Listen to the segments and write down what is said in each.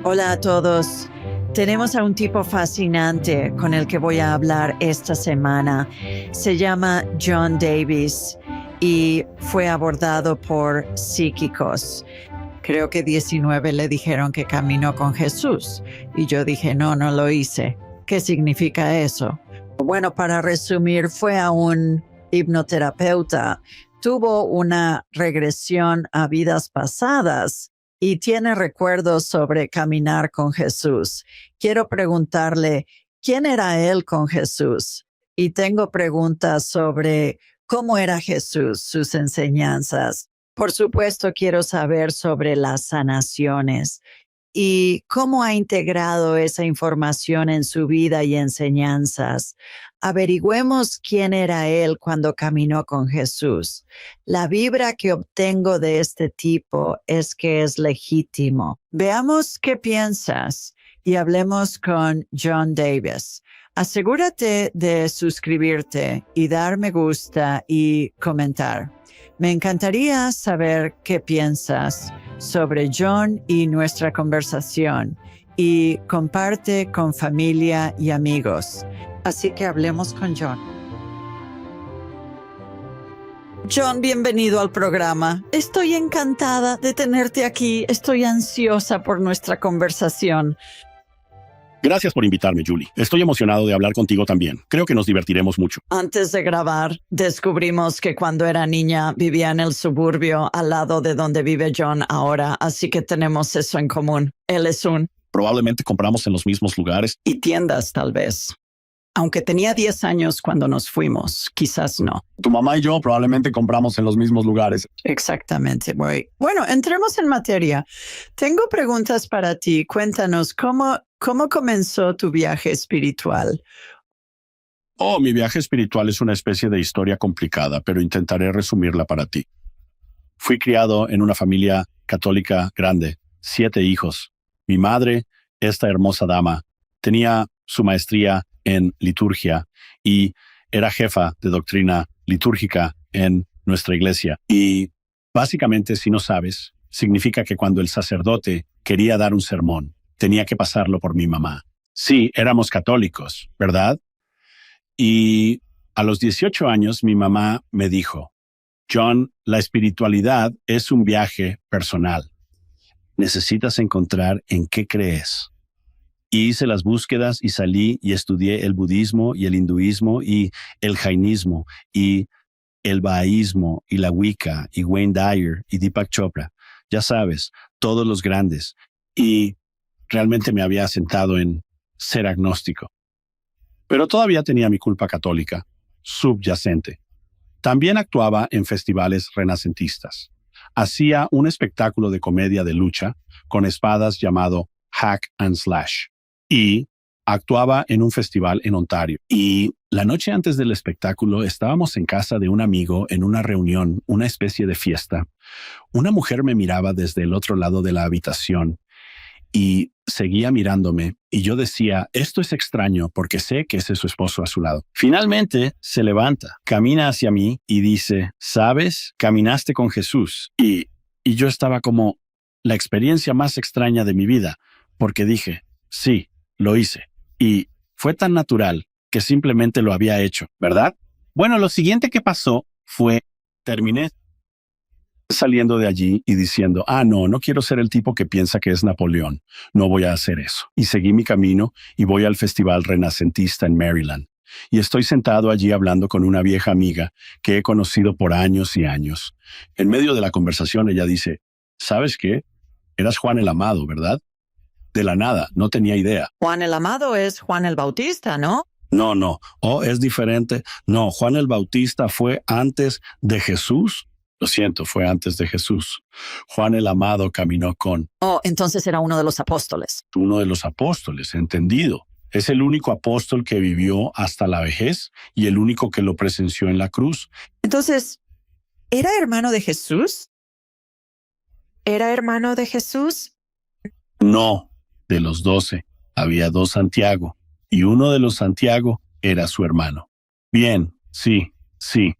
Hola a todos. Tenemos a un tipo fascinante con el que voy a hablar esta semana. Se llama John Davis y fue abordado por psíquicos. Creo que 19 le dijeron que caminó con Jesús y yo dije, no lo hice. ¿Qué significa eso? Bueno, para resumir, fue a un hipnoterapeuta, tuvo una regresión a vidas pasadas y tiene recuerdos sobre caminar con Jesús. Quiero preguntarle, ¿quién era él con Jesús? Y tengo preguntas sobre cómo era Jesús, sus enseñanzas. Por supuesto, quiero saber sobre las sanaciones y cómo ha integrado esa información en su vida y enseñanzas. Averigüemos quién era él cuando caminó con Jesús. La vibra que obtengo de este tipo es que es legítimo. Veamos qué piensas y hablemos con John Davis. Asegúrate de suscribirte y dar me gusta y comentar. Me encantaría saber qué piensas sobre John y nuestra conversación y comparte con familia y amigos. Así que hablemos con John. John, bienvenido al programa. Estoy encantada de tenerte aquí. Estoy ansiosa por nuestra conversación. Gracias por invitarme, Julie. Estoy emocionado de hablar contigo también. Creo que nos divertiremos mucho. Antes de grabar, descubrimos que cuando era niña vivía en el suburbio al lado de donde vive John ahora, así que tenemos eso en común. Él es un... Probablemente compramos en los mismos lugares. Y tiendas, tal vez. Aunque tenía 10 años cuando nos fuimos, quizás no. Tu mamá y yo probablemente compramos en los mismos lugares. Exactamente. Bueno, entremos en materia. Tengo preguntas para ti. Cuéntanos, ¿cómo comenzó tu viaje espiritual? Mi viaje espiritual es una especie de historia complicada, pero intentaré resumirla para ti. Fui criado en una familia católica grande, 7 hijos. Mi madre, esta hermosa dama, tenía su maestría en liturgia y era jefa de doctrina litúrgica en nuestra iglesia. Y básicamente, si no sabes, significa que cuando el sacerdote quería dar un sermón, tenía que pasarlo por mi mamá. Sí, éramos católicos, ¿verdad? Y a los 18 años mi mamá me dijo, John, la espiritualidad es un viaje personal. Necesitas encontrar en qué crees. Y hice las búsquedas y salí y estudié el budismo y el hinduismo y el jainismo y el bahaísmo y la Wicca y Wayne Dyer y Deepak Chopra. Ya sabes, todos los grandes. Y realmente me había sentado en ser agnóstico. Pero todavía tenía mi culpa católica, subyacente. También actuaba en festivales renacentistas. Hacía un espectáculo de comedia de lucha con espadas llamado Hack and Slash. Y actuaba en un festival en Ontario. Y la noche antes del espectáculo estábamos en casa de un amigo en una reunión, una especie de fiesta. Una mujer me miraba desde el otro lado de la habitación y seguía mirándome y yo decía, esto es extraño porque sé que ese es su esposo a su lado. Finalmente se levanta, camina hacia mí y dice, ¿sabes? Caminaste con Jesús. Y yo estaba como la experiencia más extraña de mi vida porque dije, sí, lo hice. Y fue tan natural que simplemente lo había hecho, ¿verdad? Bueno, lo siguiente que pasó fue, terminé saliendo de allí y diciendo, no quiero ser el tipo que piensa que es Napoleón. No voy a hacer eso. Y seguí mi camino y voy al Festival Renacentista en Maryland. Y estoy sentado allí hablando con una vieja amiga que he conocido por años y años. En medio de la conversación ella dice, ¿sabes qué? Eras Juan el Amado, ¿verdad? De la nada, no tenía idea. Juan el Amado es Juan el Bautista, ¿no? No. Es diferente. No, Juan el Bautista fue antes de Jesús. Lo siento, fue antes de Jesús. Juan el Amado caminó con... Entonces era uno de los apóstoles. Uno de los apóstoles, entendido. Es el único apóstol que vivió hasta la vejez y el único que lo presenció en la cruz. Entonces, ¿era hermano de Jesús? ¿Era hermano de Jesús? No, de los 12. Había 2 Santiago y uno de los Santiago era su hermano. Bien, sí.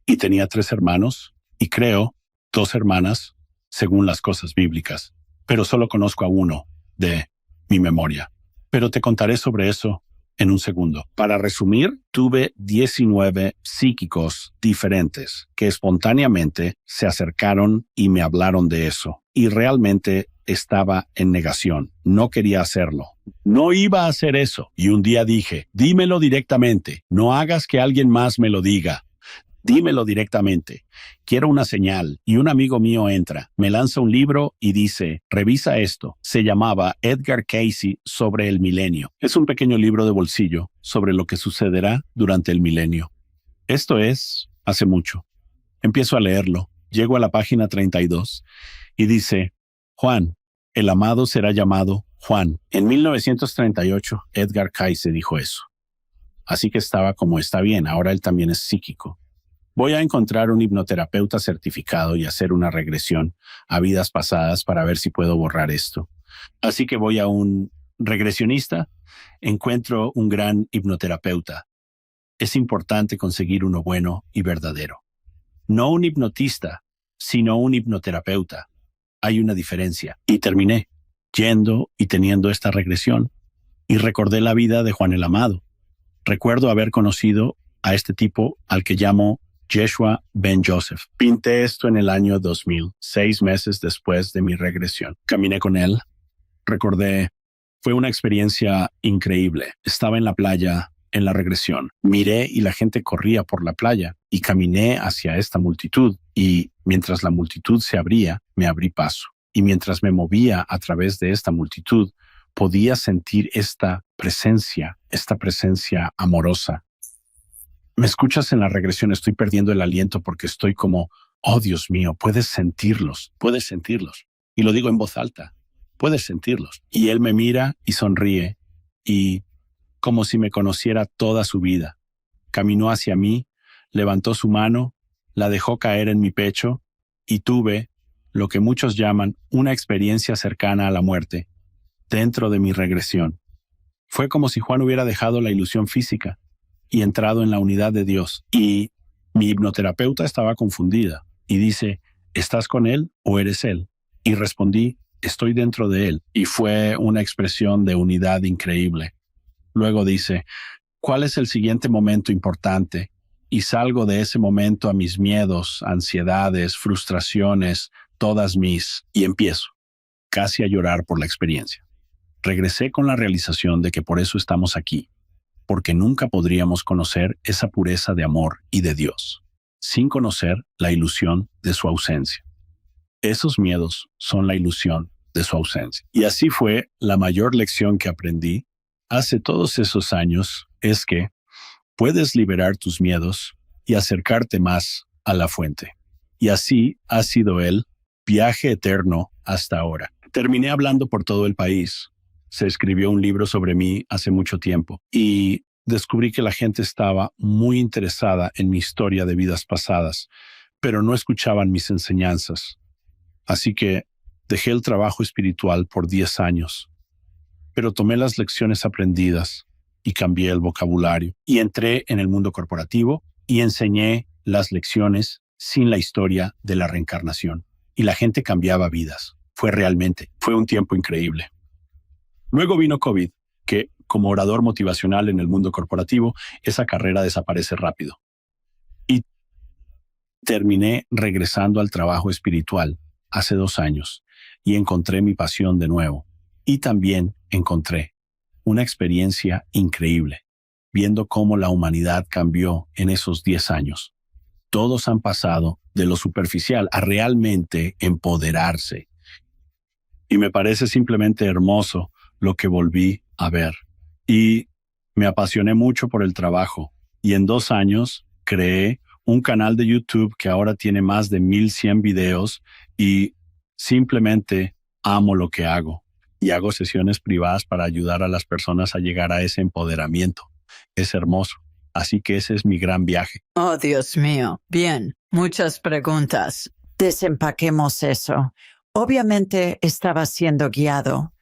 Y tenía 3 hermanos. Y creo 2 hermanas, según las cosas bíblicas, pero solo conozco a uno de mi memoria. Pero te contaré sobre eso en un segundo. Para resumir, tuve 19 psíquicos diferentes que espontáneamente se acercaron y me hablaron de eso. Y realmente estaba en negación. No quería hacerlo. No iba a hacer eso. Y un día dije, dímelo directamente. No hagas que alguien más me lo diga. Dímelo directamente. Quiero una señal. Y un amigo mío entra, me lanza un libro y dice, revisa esto. Se llamaba Edgar Cayce sobre el milenio. Es un pequeño libro de bolsillo sobre lo que sucederá durante el milenio. Esto es hace mucho. Empiezo a leerlo. Llego a la página 32 y dice, Juan, el amado será llamado Juan. En 1938, Edgar Cayce dijo eso. Así que estaba como está bien, ahora él también es psíquico. Voy a encontrar un hipnoterapeuta certificado y hacer una regresión a vidas pasadas para ver si puedo borrar esto. Así que voy a un regresionista, encuentro un gran hipnoterapeuta. Es importante conseguir uno bueno y verdadero. No un hipnotista, sino un hipnoterapeuta. Hay una diferencia. Y terminé yendo y teniendo esta regresión. Y recordé la vida de Juan el Amado. Recuerdo haber conocido a este tipo al que llamo Yeshua Ben Joseph. Pinté esto en el año 2000, 6 meses después de mi regresión. Caminé con él. Recordé, fue una experiencia increíble. Estaba en la playa en la regresión. Miré y la gente corría por la playa y caminé hacia esta multitud y mientras la multitud se abría, me abrí paso. Y mientras me movía a través de esta multitud, podía sentir esta presencia amorosa. ¿Me escuchas en la regresión? Estoy perdiendo el aliento porque estoy como, oh Dios mío, puedes sentirlos. Y lo digo en voz alta, puedes sentirlos. Y él me mira y sonríe y como si me conociera toda su vida. Caminó hacia mí, levantó su mano, la dejó caer en mi pecho y tuve lo que muchos llaman una experiencia cercana a la muerte dentro de mi regresión. Fue como si Juan hubiera dejado la ilusión física y entrado en la unidad de Dios. Y mi hipnoterapeuta estaba confundida y dice, ¿estás con él o eres él? Y respondí, estoy dentro de él. Y fue una expresión de unidad increíble. Luego dice, ¿cuál es el siguiente momento importante? Y salgo de ese momento a mis miedos, ansiedades, frustraciones, y empiezo casi a llorar por la experiencia. Regresé con la realización de que por eso estamos aquí, porque nunca podríamos conocer esa pureza de amor y de Dios, sin conocer la ilusión de su ausencia. Esos miedos son la ilusión de su ausencia. Y así fue la mayor lección que aprendí hace todos esos años, es que puedes liberar tus miedos y acercarte más a la fuente. Y así ha sido el viaje eterno hasta ahora. Terminé hablando por todo el país. Se escribió un libro sobre mí hace mucho tiempo y descubrí que la gente estaba muy interesada en mi historia de vidas pasadas, pero no escuchaban mis enseñanzas. Así que dejé el trabajo espiritual por 10 años, pero tomé las lecciones aprendidas y cambié el vocabulario y entré en el mundo corporativo y enseñé las lecciones sin la historia de la reencarnación. Y la gente cambiaba vidas. Fue un tiempo increíble. Luego vino COVID, que como orador motivacional en el mundo corporativo, esa carrera desaparece rápido. Y terminé regresando al trabajo espiritual hace 2 años y encontré mi pasión de nuevo. Y también encontré una experiencia increíble, viendo cómo la humanidad cambió en esos 10 años. Todos han pasado de lo superficial a realmente empoderarse. Y me parece simplemente hermoso lo que volví a ver. Y me apasioné mucho por el trabajo. Y en 2 años creé un canal de YouTube que ahora tiene más de 1100 videos y simplemente amo lo que hago. Y hago sesiones privadas para ayudar a las personas a llegar a ese empoderamiento. Es hermoso. Así que ese es mi gran viaje. Oh, Dios mío. Bien, muchas preguntas. Desempaquemos eso. Obviamente estaba siendo guiado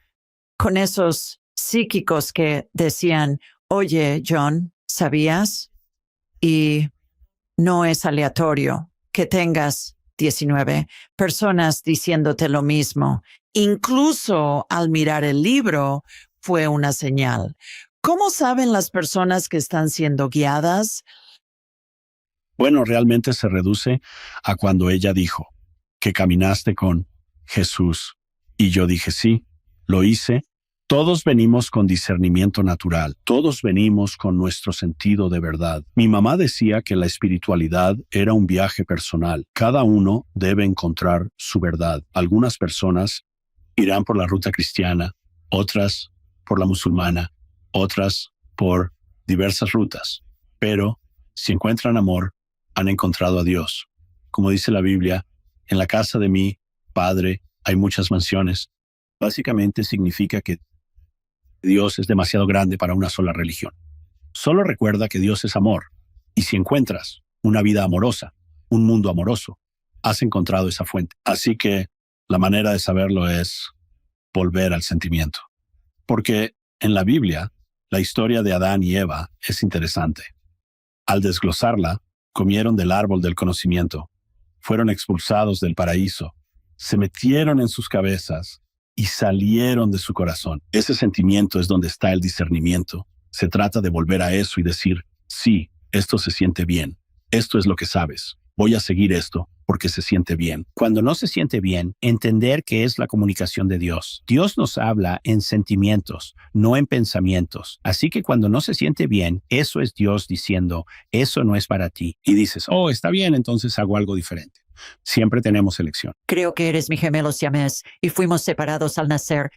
con esos psíquicos que decían, oye, John, ¿sabías? Y no es aleatorio que tengas 19 personas diciéndote lo mismo Incluso al mirar el libro fue una señal. ¿Cómo saben las personas que están siendo guiadas? Bueno, realmente se reduce a cuando ella dijo que caminaste con Jesús. Y yo dije, sí, lo hice. Todos venimos con discernimiento natural, todos venimos con nuestro sentido de verdad. Mi mamá decía que la espiritualidad era un viaje personal. Cada uno debe encontrar su verdad. Algunas personas irán por la ruta cristiana, otras por la musulmana, otras por diversas rutas. Pero si encuentran amor, han encontrado a Dios. Como dice la Biblia, en la casa de mi Padre hay muchas mansiones. Básicamente significa que Dios es demasiado grande para una sola religión. Solo recuerda que Dios es amor. Y si encuentras una vida amorosa, un mundo amoroso, has encontrado esa fuente. Así que la manera de saberlo es volver al sentimiento. Porque en la Biblia, la historia de Adán y Eva es interesante. Al desglosarla, comieron del árbol del conocimiento, fueron expulsados del paraíso, se metieron en sus cabezas y salieron de su corazón. Ese sentimiento es donde está el discernimiento. Se trata de volver a eso y decir, sí, esto se siente bien, esto es lo que sabes, voy a seguir esto porque se siente bien. Cuando no se siente bien, entender que es la comunicación de Dios. Dios nos habla en sentimientos, no en pensamientos. Así que cuando no se siente bien, eso es Dios diciendo, eso no es para ti. Y dices, oh, está bien, entonces hago algo diferente. Siempre tenemos elección. Creo que eres mi gemelo siamés y fuimos separados al nacer.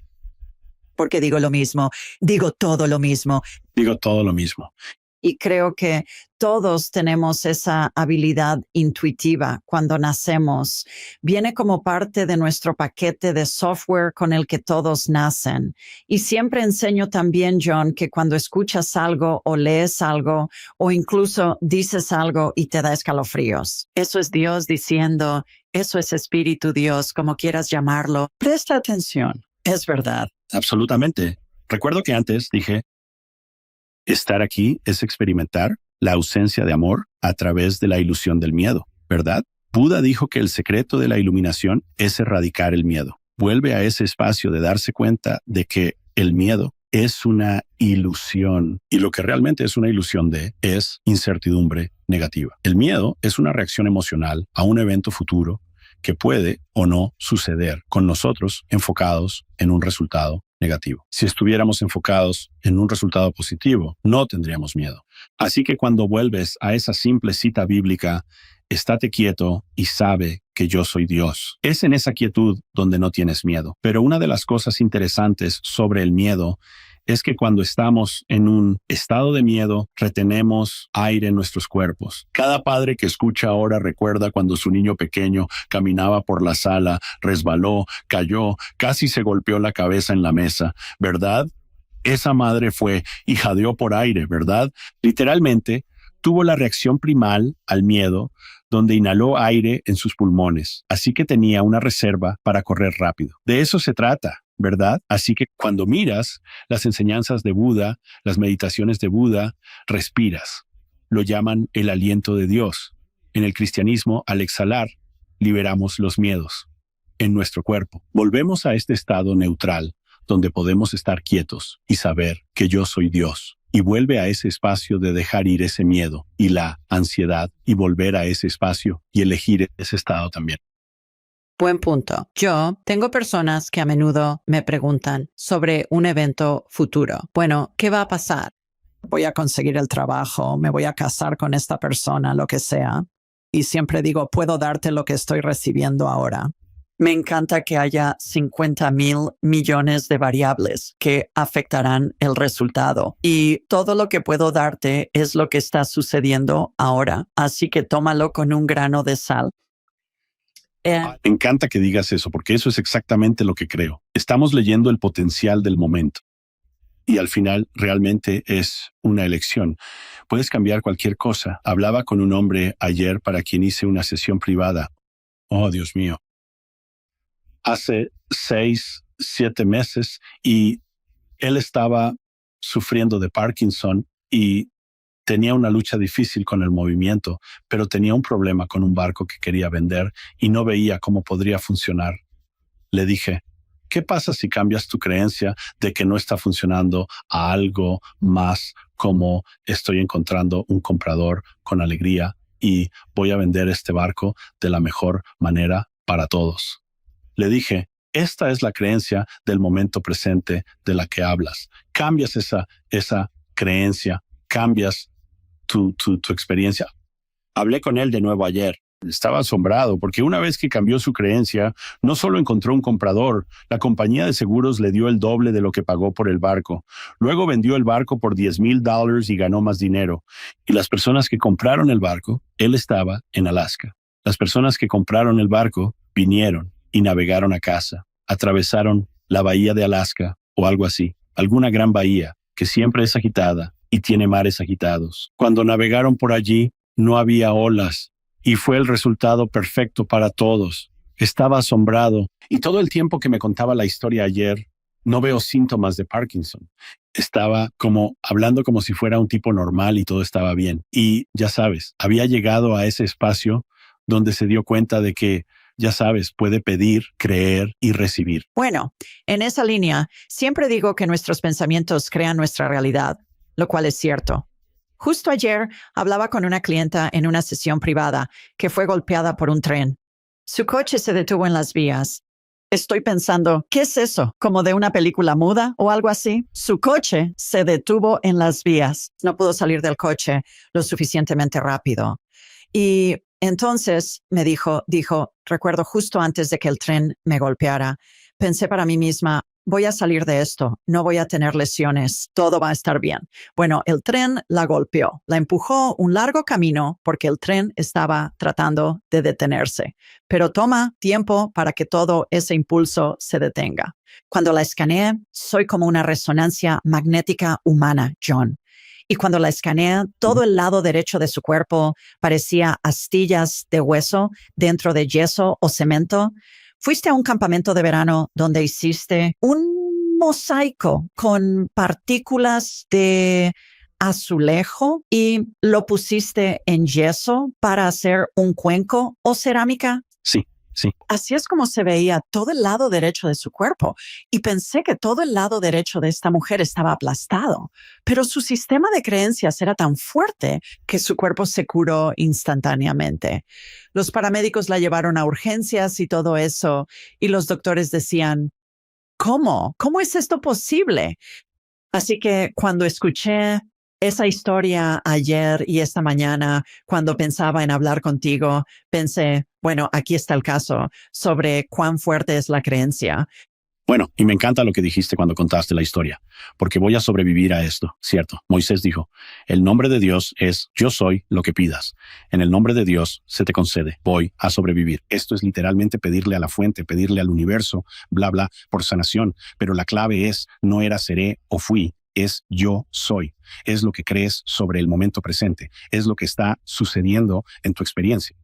Porque digo lo mismo, digo todo lo mismo. Digo todo lo mismo. Y creo que todos tenemos esa habilidad intuitiva cuando nacemos. Viene como parte de nuestro paquete de software con el que todos nacen. Y siempre enseño también, John, que cuando escuchas algo o lees algo o incluso dices algo y te da escalofríos. Eso es Dios diciendo, eso es Espíritu Dios, como quieras llamarlo. Presta atención, es verdad. Absolutamente. Recuerdo que antes dije, estar aquí es experimentar la ausencia de amor a través de la ilusión del miedo, ¿verdad? Buda dijo que el secreto de la iluminación es erradicar el miedo. Vuelve a ese espacio de darse cuenta de que el miedo es una ilusión y lo que realmente es una ilusión es incertidumbre negativa. El miedo es una reacción emocional a un evento futuro que puede o no suceder con nosotros enfocados en un resultado negativo. Si estuviéramos enfocados en un resultado positivo, no tendríamos miedo. Así que cuando vuelves a esa simple cita bíblica, estate quieto y sabe que yo soy Dios. Es en esa quietud donde no tienes miedo. Pero una de las cosas interesantes sobre el miedo es que cuando estamos en un estado de miedo, retenemos aire en nuestros cuerpos. Cada padre que escucha ahora recuerda cuando su niño pequeño caminaba por la sala, resbaló, cayó, casi se golpeó la cabeza en la mesa, ¿verdad? Esa madre fue y jadeó por aire, ¿verdad? Literalmente, tuvo la reacción primal al miedo, donde inhaló aire en sus pulmones, así que tenía una reserva para correr rápido. De eso se trata, ¿verdad? Así que cuando miras las enseñanzas de Buda, las meditaciones de Buda, respiras. Lo llaman el aliento de Dios. En el cristianismo, al exhalar, liberamos los miedos en nuestro cuerpo. Volvemos a este estado neutral, donde podemos estar quietos y saber que yo soy Dios. Y vuelve a ese espacio de dejar ir ese miedo y la ansiedad y volver a ese espacio y elegir ese estado también. Buen punto. Yo tengo personas que a menudo me preguntan sobre un evento futuro. Bueno, ¿qué va a pasar? Voy a conseguir el trabajo, me voy a casar con esta persona, lo que sea. Y siempre digo, puedo darte lo que estoy recibiendo ahora. Me encanta que haya 50,000 millones de variables que afectarán el resultado. Y todo lo que puedo darte es lo que está sucediendo ahora. Así que tómalo con un grano de sal. Me encanta que digas eso, porque eso es exactamente lo que creo. Estamos leyendo el potencial del momento. Y al final realmente es una elección. Puedes cambiar cualquier cosa. Hablaba con un hombre ayer para quien hice una sesión privada. Oh, Dios mío. Hace 6, 7 meses y él estaba sufriendo de Parkinson y tenía una lucha difícil con el movimiento, pero tenía un problema con un barco que quería vender y no veía cómo podría funcionar. Le dije, ¿Qué pasa si cambias tu creencia de que no está funcionando a algo más como estoy encontrando un comprador con alegría y voy a vender este barco de la mejor manera para todos? Le dije, esta es la creencia del momento presente de la que hablas. Cambias esa creencia, cambias tu experiencia. Hablé con él de nuevo ayer. Estaba asombrado porque una vez que cambió su creencia, no solo encontró un comprador, la compañía de seguros le dio el doble de lo que pagó por el barco. Luego vendió el barco por $10,000 y ganó más dinero. Y las personas que compraron el barco, él estaba en Alaska. Las personas que compraron el barco vinieron y navegaron a casa. Atravesaron la bahía de Alaska o algo así, alguna gran bahía que siempre es agitada y tiene mares agitados. Cuando navegaron por allí, no había olas. Y fue el resultado perfecto para todos. Estaba asombrado. Y todo el tiempo que me contaba la historia ayer, no veo síntomas de Parkinson. Estaba hablando como si fuera un tipo normal y todo estaba bien. Y ya sabes, había llegado a ese espacio donde se dio cuenta de que, ya sabes, puede pedir, creer y recibir. Bueno, en esa línea, siempre digo que nuestros pensamientos crean nuestra realidad, lo cual es cierto. Justo ayer hablaba con una clienta en una sesión privada que fue golpeada por un tren. Su coche se detuvo en las vías. Estoy pensando, ¿qué es eso? ¿Como de una película muda o algo así? Su coche se detuvo en las vías. No pudo salir del coche lo suficientemente rápido. Y entonces me dijo, recuerdo justo antes de que el tren me golpeara, pensé para mí misma, voy a salir de esto, no voy a tener lesiones, todo va a estar bien. Bueno, el tren la golpeó, la empujó un largo camino porque el tren estaba tratando de detenerse, pero toma tiempo para que todo ese impulso se detenga. Cuando la escaneé, soy como una resonancia magnética humana, John. Y cuando la escaneé, todo el lado derecho de su cuerpo parecía astillas de hueso dentro de yeso o cemento. Fuiste a un campamento de verano donde hiciste un mosaico con partículas de azulejo y lo pusiste en yeso para hacer un cuenco o cerámica. Sí. Así es como se veía todo el lado derecho de su cuerpo. Y pensé que todo el lado derecho de esta mujer estaba aplastado. Pero su sistema de creencias era tan fuerte que su cuerpo se curó instantáneamente. Los paramédicos la llevaron a urgencias y todo eso. Y los doctores decían, ¿cómo? ¿Cómo es esto posible? Así que cuando escuché esa historia ayer y esta mañana, cuando pensaba en hablar contigo, pensé, bueno, aquí está el caso sobre cuán fuerte es la creencia. Bueno, y me encanta lo que dijiste cuando contaste la historia, porque voy a sobrevivir a esto, ¿cierto? Moisés dijo, el nombre de Dios es yo soy lo que pidas. En el nombre de Dios se te concede, voy a sobrevivir. Esto es literalmente pedirle a la fuente, pedirle al universo, bla, bla, por sanación. Pero la clave es, no era seré o fui, es yo soy. Es lo que crees sobre el momento presente, es lo que está sucediendo en tu experiencia.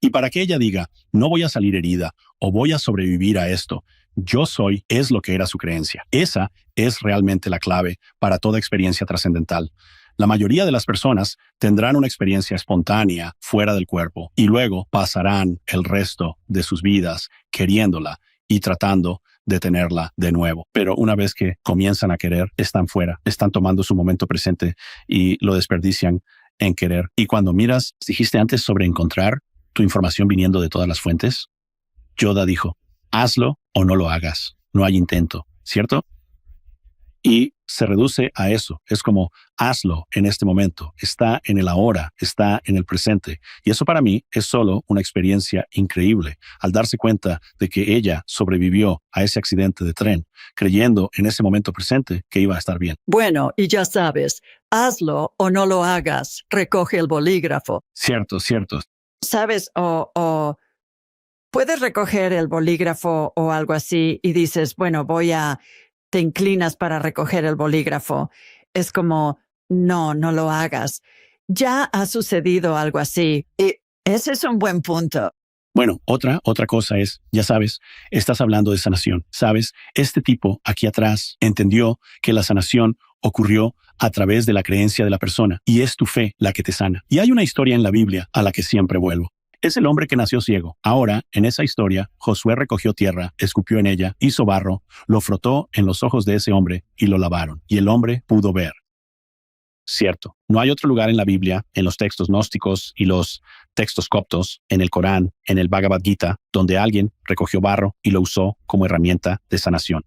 Y para que ella diga, no voy a salir herida o voy a sobrevivir a esto, yo soy es lo que era su creencia. Esa es realmente la clave para toda experiencia trascendental. La mayoría de las personas tendrán una experiencia espontánea fuera del cuerpo y luego pasarán el resto de sus vidas queriéndola y tratando de tenerla de nuevo. Pero una vez que comienzan a querer, están fuera, están tomando su momento presente y lo desperdician en querer. Y cuando miras, dijiste antes sobre encontrar tu información viniendo de todas las fuentes, Yoda dijo, hazlo o no lo hagas, no hay intento, ¿cierto? Y se reduce a eso, es como hazlo en este momento, está en el ahora, está en el presente. Y eso para mí es solo una experiencia increíble, al darse cuenta de que ella sobrevivió a ese accidente de tren, creyendo en ese momento presente que iba a estar bien. Bueno, y ya sabes, hazlo o no lo hagas, recoge el bolígrafo. Cierto. ¿Sabes? O puedes recoger el bolígrafo o algo así y dices, bueno, te inclinas para recoger el bolígrafo. Es como, no lo hagas. Ya ha sucedido algo así y ese es un buen punto. Bueno, otra cosa es, ya sabes, estás hablando de sanación. Sabes, este tipo aquí atrás entendió que la sanación ocurrió a través de la creencia de la persona y es tu fe la que te sana. Y hay una historia en la Biblia a la que siempre vuelvo. Es el hombre que nació ciego. Ahora, en esa historia, Josué recogió tierra, escupió en ella, hizo barro, lo frotó en los ojos de ese hombre y lo lavaron. Y el hombre pudo ver. Cierto, no hay otro lugar en la Biblia, en los textos gnósticos y los textos coptos, en el Corán, en el Bhagavad Gita, donde alguien recogió barro y lo usó como herramienta de sanación.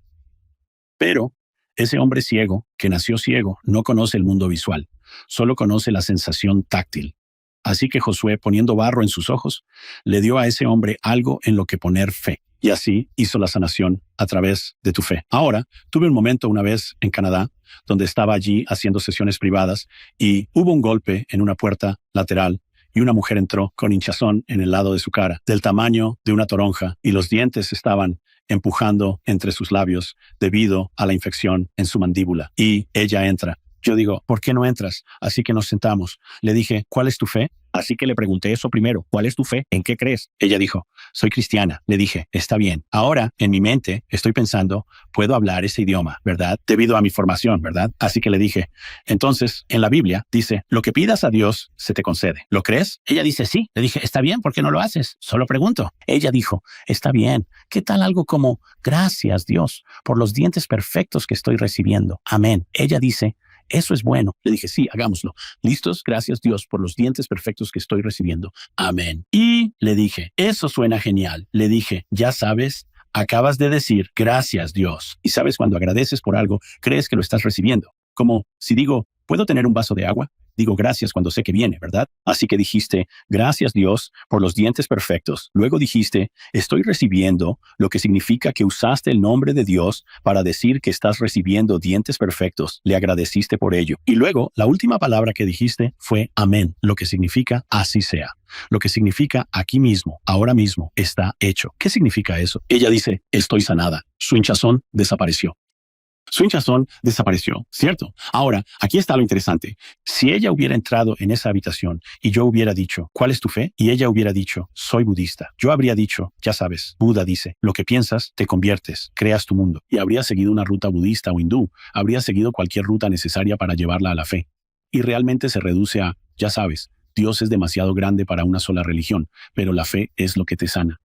Pero ese hombre ciego, que nació ciego, no conoce el mundo visual, solo conoce la sensación táctil. Así que Josué, poniendo barro en sus ojos, le dio a ese hombre algo en lo que poner fe. Y así hizo la sanación a través de tu fe. Ahora, tuve un momento una vez en Canadá, donde estaba allí haciendo sesiones privadas y hubo un golpe en una puerta lateral y una mujer entró con hinchazón en el lado de su cara, del tamaño de una toronja, y los dientes estaban empujando entre sus labios debido a la infección en su mandíbula. Y ella entra. Yo digo, ¿por qué no entras? Así que nos sentamos. Le dije, ¿cuál es tu fe? Así que le pregunté eso primero. ¿Cuál es tu fe? ¿En qué crees? Ella dijo, soy cristiana. Le dije, está bien. Ahora, en mi mente, estoy pensando, puedo hablar ese idioma, ¿verdad? Debido a mi formación, ¿verdad? Así que le dije, entonces, en la Biblia dice, lo que pidas a Dios se te concede. ¿Lo crees? Ella dice, sí. Le dije, está bien, ¿por qué no lo haces? Solo pregunto. Ella dijo, está bien. ¿Qué tal algo como, gracias Dios por los dientes perfectos que estoy recibiendo? Amén. Ella dice, eso es bueno. Le dije, sí, hagámoslo. ¿Listos? Gracias Dios por los dientes perfectos que estoy recibiendo. Amén. Y le dije, eso suena genial. Le dije, ya sabes, acabas de decir, gracias Dios. Y sabes, cuando agradeces por algo, crees que lo estás recibiendo. Como si digo, ¿puedo tener un vaso de agua? Digo gracias cuando sé que viene, ¿verdad? Así que dijiste, gracias Dios por los dientes perfectos. Luego dijiste, estoy recibiendo, lo que significa que usaste el nombre de Dios para decir que estás recibiendo dientes perfectos. Le agradeciste por ello. Y luego, la última palabra que dijiste fue amén, lo que significa así sea. Lo que significa aquí mismo, ahora mismo, está hecho. ¿Qué significa eso? Ella dice, estoy sanada. Su hinchazón desapareció. Su hinchazón desapareció, ¿cierto? Ahora, aquí está lo interesante. Si ella hubiera entrado en esa habitación y yo hubiera dicho, ¿cuál es tu fe? Y ella hubiera dicho, soy budista. Yo habría dicho, ya sabes, Buda dice, lo que piensas, te conviertes, creas tu mundo. Y habría seguido una ruta budista o hindú. Habría seguido cualquier ruta necesaria para llevarla a la fe. Y realmente se reduce a, ya sabes, Dios es demasiado grande para una sola religión, pero la fe es lo que te sana.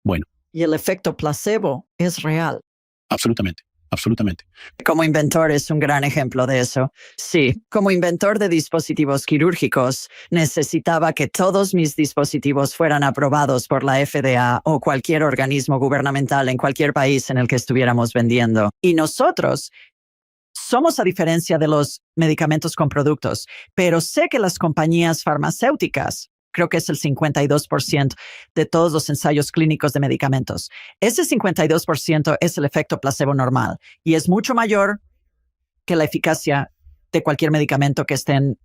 Bueno. Y el efecto placebo es real. Absolutamente. Absolutamente. Como inventor es un gran ejemplo de eso. Sí, como inventor de dispositivos quirúrgicos, necesitaba que todos mis dispositivos fueran aprobados por la FDA o cualquier organismo gubernamental en cualquier país en el que estuviéramos vendiendo. Y nosotros somos a diferencia de los medicamentos con productos, pero sé que las compañías farmacéuticas, creo que es el 52% de todos los ensayos clínicos de medicamentos. Ese 52% es el efecto placebo normal y es mucho mayor que la eficacia de cualquier medicamento que estén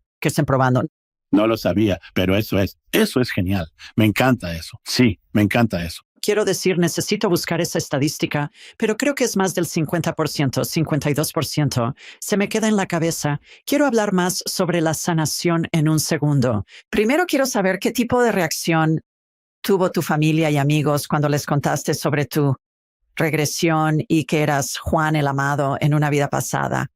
probando. No lo sabía, pero eso es genial. Me encanta eso. Sí, me encanta eso. Quiero decir, necesito buscar esa estadística, pero creo que es más del 50%, 52%. Se me queda en la cabeza. Quiero hablar más sobre la sanación en un segundo. Primero quiero saber qué tipo de reacción tuvo tu familia y amigos cuando les contaste sobre tu regresión y que eras Juan el Amado en una vida pasada.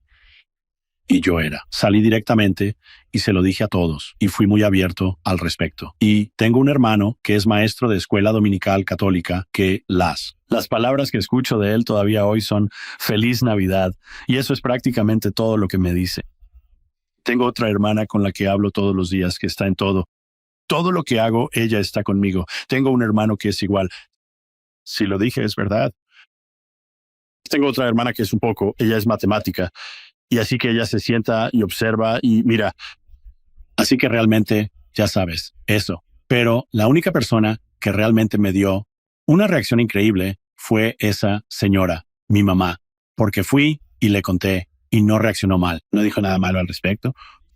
Y yo era. Salí directamente y se lo dije a todos y fui muy abierto al respecto. Y tengo un hermano que es maestro de escuela dominical católica que las palabras que escucho de él todavía hoy son Feliz Navidad y eso es prácticamente todo lo que me dice. Tengo otra hermana con la que hablo todos los días que está en todo. Todo lo que hago, ella está conmigo. Tengo un hermano que es igual. Si lo dije, es verdad. Tengo otra hermana que es un poco, ella es matemática. Y así que ella se sienta y observa y mira. Así que realmente, ya sabes, eso. Pero la única persona que realmente me dio una reacción increíble fue esa señora, mi mamá. Porque fui y le conté y no reaccionó mal. No dijo nada malo al respecto.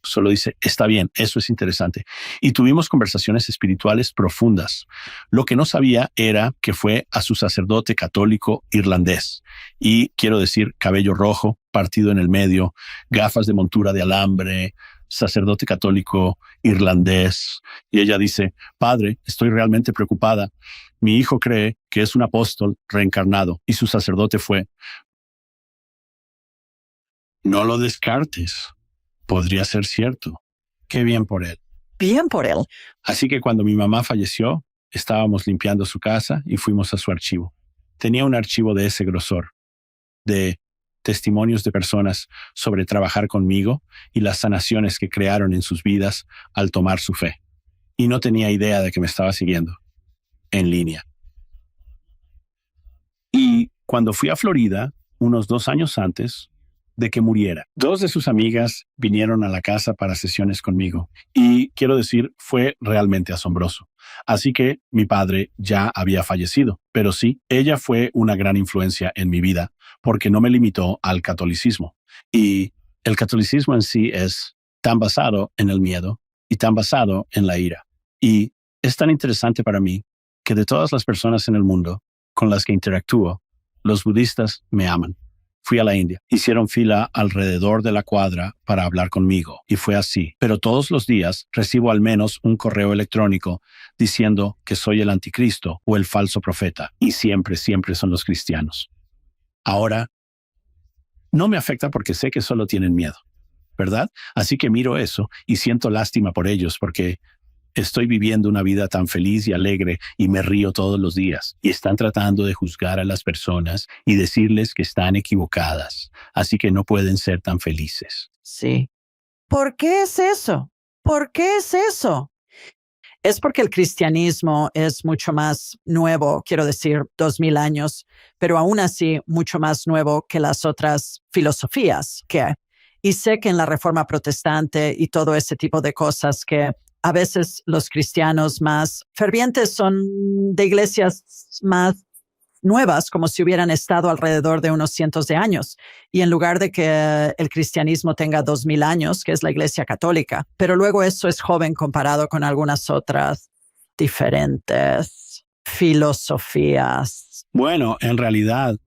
Solo dice, está bien, eso es interesante. Y tuvimos conversaciones espirituales profundas. Lo que no sabía era que fue a su sacerdote católico irlandés. Y quiero decir, cabello rojo, partido en el medio, gafas de montura de alambre, sacerdote católico irlandés. Y ella dice, padre, estoy realmente preocupada. Mi hijo cree que es un apóstol reencarnado. Y su sacerdote fue, no lo descartes. Podría ser cierto. Qué bien por él. Bien por él. Así que cuando mi mamá falleció, estábamos limpiando su casa y fuimos a su archivo. Tenía un archivo de ese grosor, de testimonios de personas sobre trabajar conmigo y las sanaciones que crearon en sus vidas al tomar su fe. Y no tenía idea de que me estaba siguiendo en línea. Y cuando fui a Florida, unos 2 años antes de que muriera, 2 de sus amigas vinieron a la casa para sesiones conmigo. Y quiero decir, fue realmente asombroso. Así que mi padre ya había fallecido, pero sí, ella fue una gran influencia en mi vida porque no me limitó al catolicismo. Y el catolicismo en sí es tan basado en el miedo y tan basado en la ira. Y es tan interesante para mí que de todas las personas en el mundo con las que interactúo, los budistas me aman. Fui a la India. Hicieron fila alrededor de la cuadra para hablar conmigo. Y fue así. Pero todos los días recibo al menos un correo electrónico diciendo que soy el anticristo o el falso profeta. Y siempre son los cristianos. Ahora, no me afecta porque sé que solo tienen miedo, ¿verdad? Así que miro eso y siento lástima por ellos porque estoy viviendo una vida tan feliz y alegre y me río todos los días. Y están tratando de juzgar a las personas y decirles que están equivocadas. Así que no pueden ser tan felices. Sí. ¿Por qué es eso? ¿Por qué es eso? Es porque el cristianismo es mucho más nuevo, quiero decir, 2000 años, pero aún así mucho más nuevo que las otras filosofías y sé que en la Reforma Protestante y todo ese tipo de cosas que a veces los cristianos más fervientes son de iglesias más nuevas, como si hubieran estado alrededor de unos cientos de años. Y en lugar de que el cristianismo tenga 2000 años, que es la Iglesia Católica, pero luego eso es joven comparado con algunas otras diferentes filosofías. Bueno, en realidad,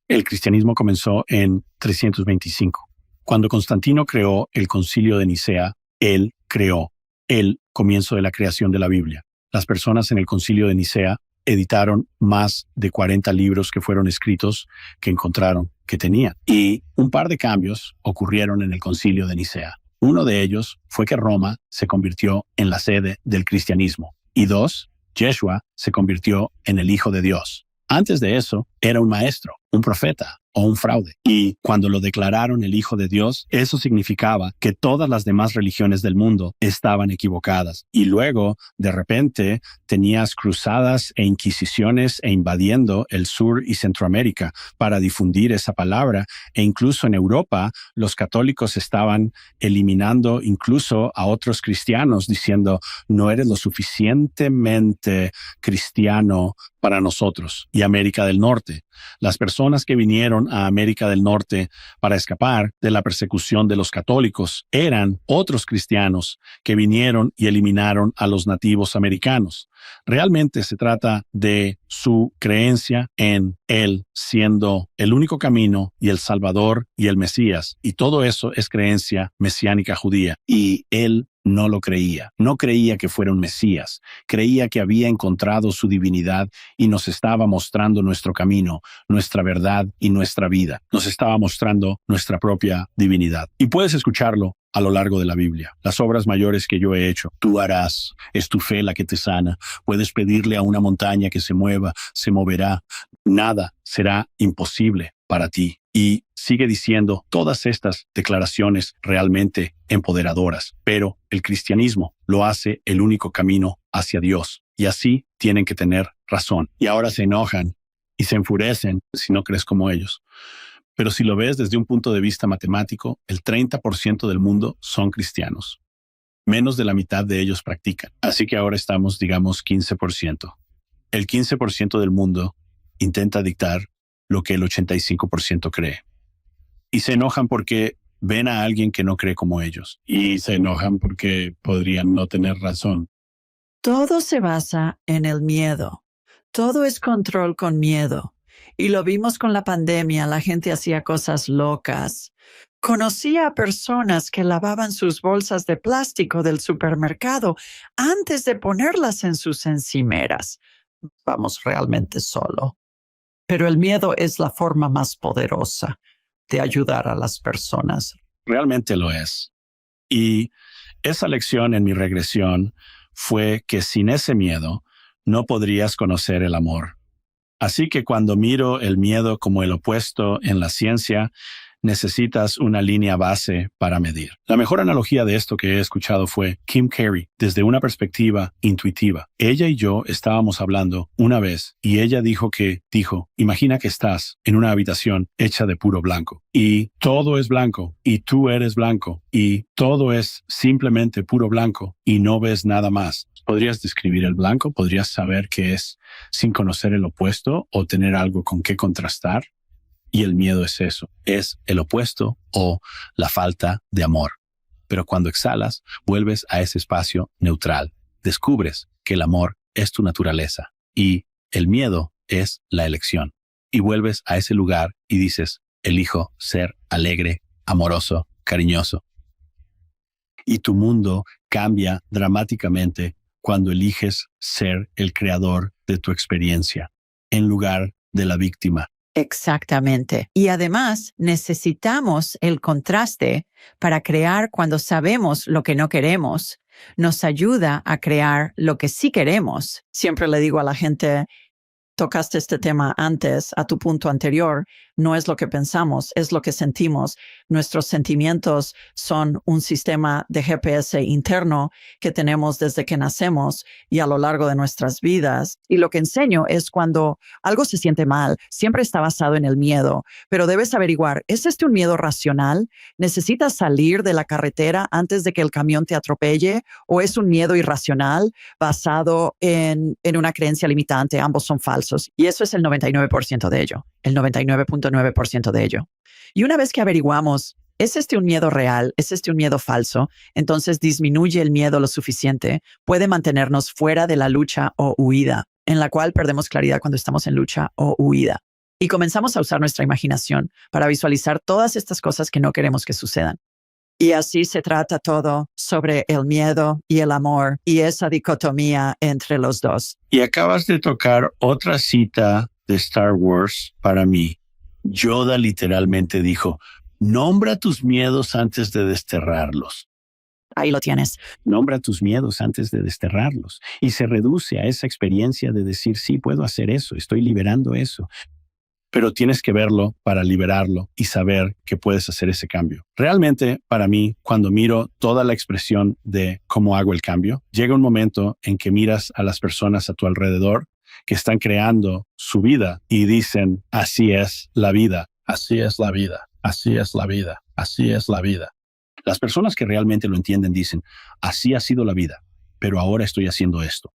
el cristianismo comenzó en 325. Cuando Constantino creó el Concilio de Nicea, él creó el comienzo de la creación de la Biblia. Las personas en el Concilio de Nicea editaron más de 40 libros que fueron escritos que encontraron que tenían. Y un par de cambios ocurrieron en el Concilio de Nicea. Uno de ellos fue que Roma se convirtió en la sede del cristianismo. Y 2, Yeshua se convirtió en el Hijo de Dios. Antes de eso, era un maestro, un profeta o un fraude. Y cuando lo declararon el Hijo de Dios, eso significaba que todas las demás religiones del mundo estaban equivocadas. Y luego, de repente, tenías cruzadas e inquisiciones invadiendo el sur y Centroamérica para difundir esa palabra. E incluso en Europa, los católicos estaban eliminando incluso a otros cristianos, diciendo, no eres lo suficientemente cristiano para nosotros. Y América del Norte. Las personas que vinieron a América del Norte para escapar de la persecución de los católicos eran otros cristianos que vinieron y eliminaron a los nativos americanos. Realmente se trata de su creencia en Él siendo el único camino y el Salvador y el Mesías. Y todo eso es creencia mesiánica judía. Y Él no lo creía. No creía que fuera un Mesías. Creía que había encontrado su divinidad y nos estaba mostrando nuestro camino, nuestra verdad y nuestra vida. Nos estaba mostrando nuestra propia divinidad. Y puedes escucharlo a lo largo de la Biblia. Las obras mayores que yo he hecho, tú harás. Es tu fe la que te sana. Puedes pedirle a una montaña que se mueva, se moverá. Nada será imposible para ti. Y sigue diciendo todas estas declaraciones realmente empoderadoras. Pero el cristianismo lo hace el único camino hacia Dios. Y así tienen que tener razón. Y ahora se enojan y se enfurecen si no crees como ellos. Pero si lo ves desde un punto de vista matemático, el 30% del mundo son cristianos. Menos de la mitad de ellos practican. Así que ahora estamos, digamos, 15%. El 15% del mundo intenta dictar lo que el 85% cree. Y se enojan porque ven a alguien que no cree como ellos. Y se enojan porque podrían no tener razón. Todo se basa en el miedo. Todo es control con miedo. Y lo vimos con la pandemia, la gente hacía cosas locas. Conocía a personas que lavaban sus bolsas de plástico del supermercado antes de ponerlas en sus encimeras. Vamos, realmente solo. Pero el miedo es la forma más poderosa de ayudar a las personas. Realmente lo es. Y esa lección en mi regresión fue que sin ese miedo no podrías conocer el amor. Así que cuando miro el miedo como el opuesto en la ciencia, necesitas una línea base para medir. La mejor analogía de esto que he escuchado fue Kim Carey, desde una perspectiva intuitiva. Ella y yo estábamos hablando una vez y ella dijo, imagina que estás en una habitación hecha de puro blanco y todo es blanco y tú eres blanco y todo es simplemente puro blanco y no ves nada más. ¿Podrías describir el blanco? ¿Podrías saber qué es sin conocer el opuesto o tener algo con qué contrastar? Y el miedo es eso, es el opuesto o la falta de amor. Pero cuando exhalas, vuelves a ese espacio neutral. Descubres que el amor es tu naturaleza y el miedo es la elección. Y vuelves a ese lugar y dices, elijo ser alegre, amoroso, cariñoso. Y tu mundo cambia dramáticamente cuando eliges ser el creador de tu experiencia, en lugar de la víctima. Exactamente. Y además necesitamos el contraste para crear cuando sabemos lo que no queremos. Nos ayuda a crear lo que sí queremos. Siempre le digo a la gente, tocaste este tema antes, a tu punto anterior, no es lo que pensamos, es lo que sentimos. Nuestros sentimientos son un sistema de GPS interno que tenemos desde que nacemos y a lo largo de nuestras vidas. Y lo que enseño es cuando algo se siente mal, siempre está basado en el miedo, pero debes averiguar, ¿es este un miedo racional? ¿Necesitas salir de la carretera antes de que el camión te atropelle? ¿O es un miedo irracional basado en una creencia limitante? Ambos son falsos. Y eso es el 99% de ello, el 99.9% de ello. Y una vez que averiguamos, ¿es este un miedo real? ¿Es este un miedo falso? Entonces disminuye el miedo lo suficiente, puede mantenernos fuera de la lucha o huida, en la cual perdemos claridad cuando estamos en lucha o huida. Y comenzamos a usar nuestra imaginación para visualizar todas estas cosas que no queremos que sucedan. Y así se trata todo sobre el miedo y el amor y esa dicotomía entre los dos. Y acabas de tocar otra cita de Star Wars para mí. Yoda literalmente dijo, nombra tus miedos antes de desterrarlos. Ahí lo tienes. Nombra tus miedos antes de desterrarlos. Y se reduce a esa experiencia de decir, sí, puedo hacer eso, estoy liberando eso. Pero tienes que verlo para liberarlo y saber que puedes hacer ese cambio. Realmente, para mí, cuando miro toda la expresión de cómo hago el cambio, llega un momento en que miras a las personas a tu alrededor que están creando su vida y dicen, así es la vida, así es la vida, así es la vida, así es la vida. Las personas que realmente lo entienden dicen, así ha sido la vida, pero ahora estoy haciendo esto.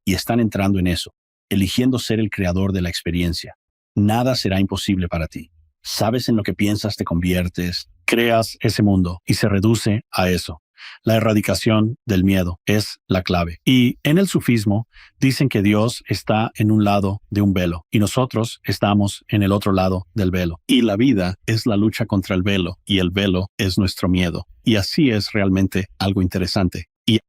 Y están entrando en eso, eligiendo ser el creador de la experiencia. Nada será imposible para ti. Sabes en lo que piensas, te conviertes, creas ese mundo y se reduce a eso. La erradicación del miedo es la clave. Y en el sufismo dicen que Dios está en un lado de un velo y nosotros estamos en el otro lado del velo. Y la vida es la lucha contra el velo y el velo es nuestro miedo. Y así es realmente algo interesante. Y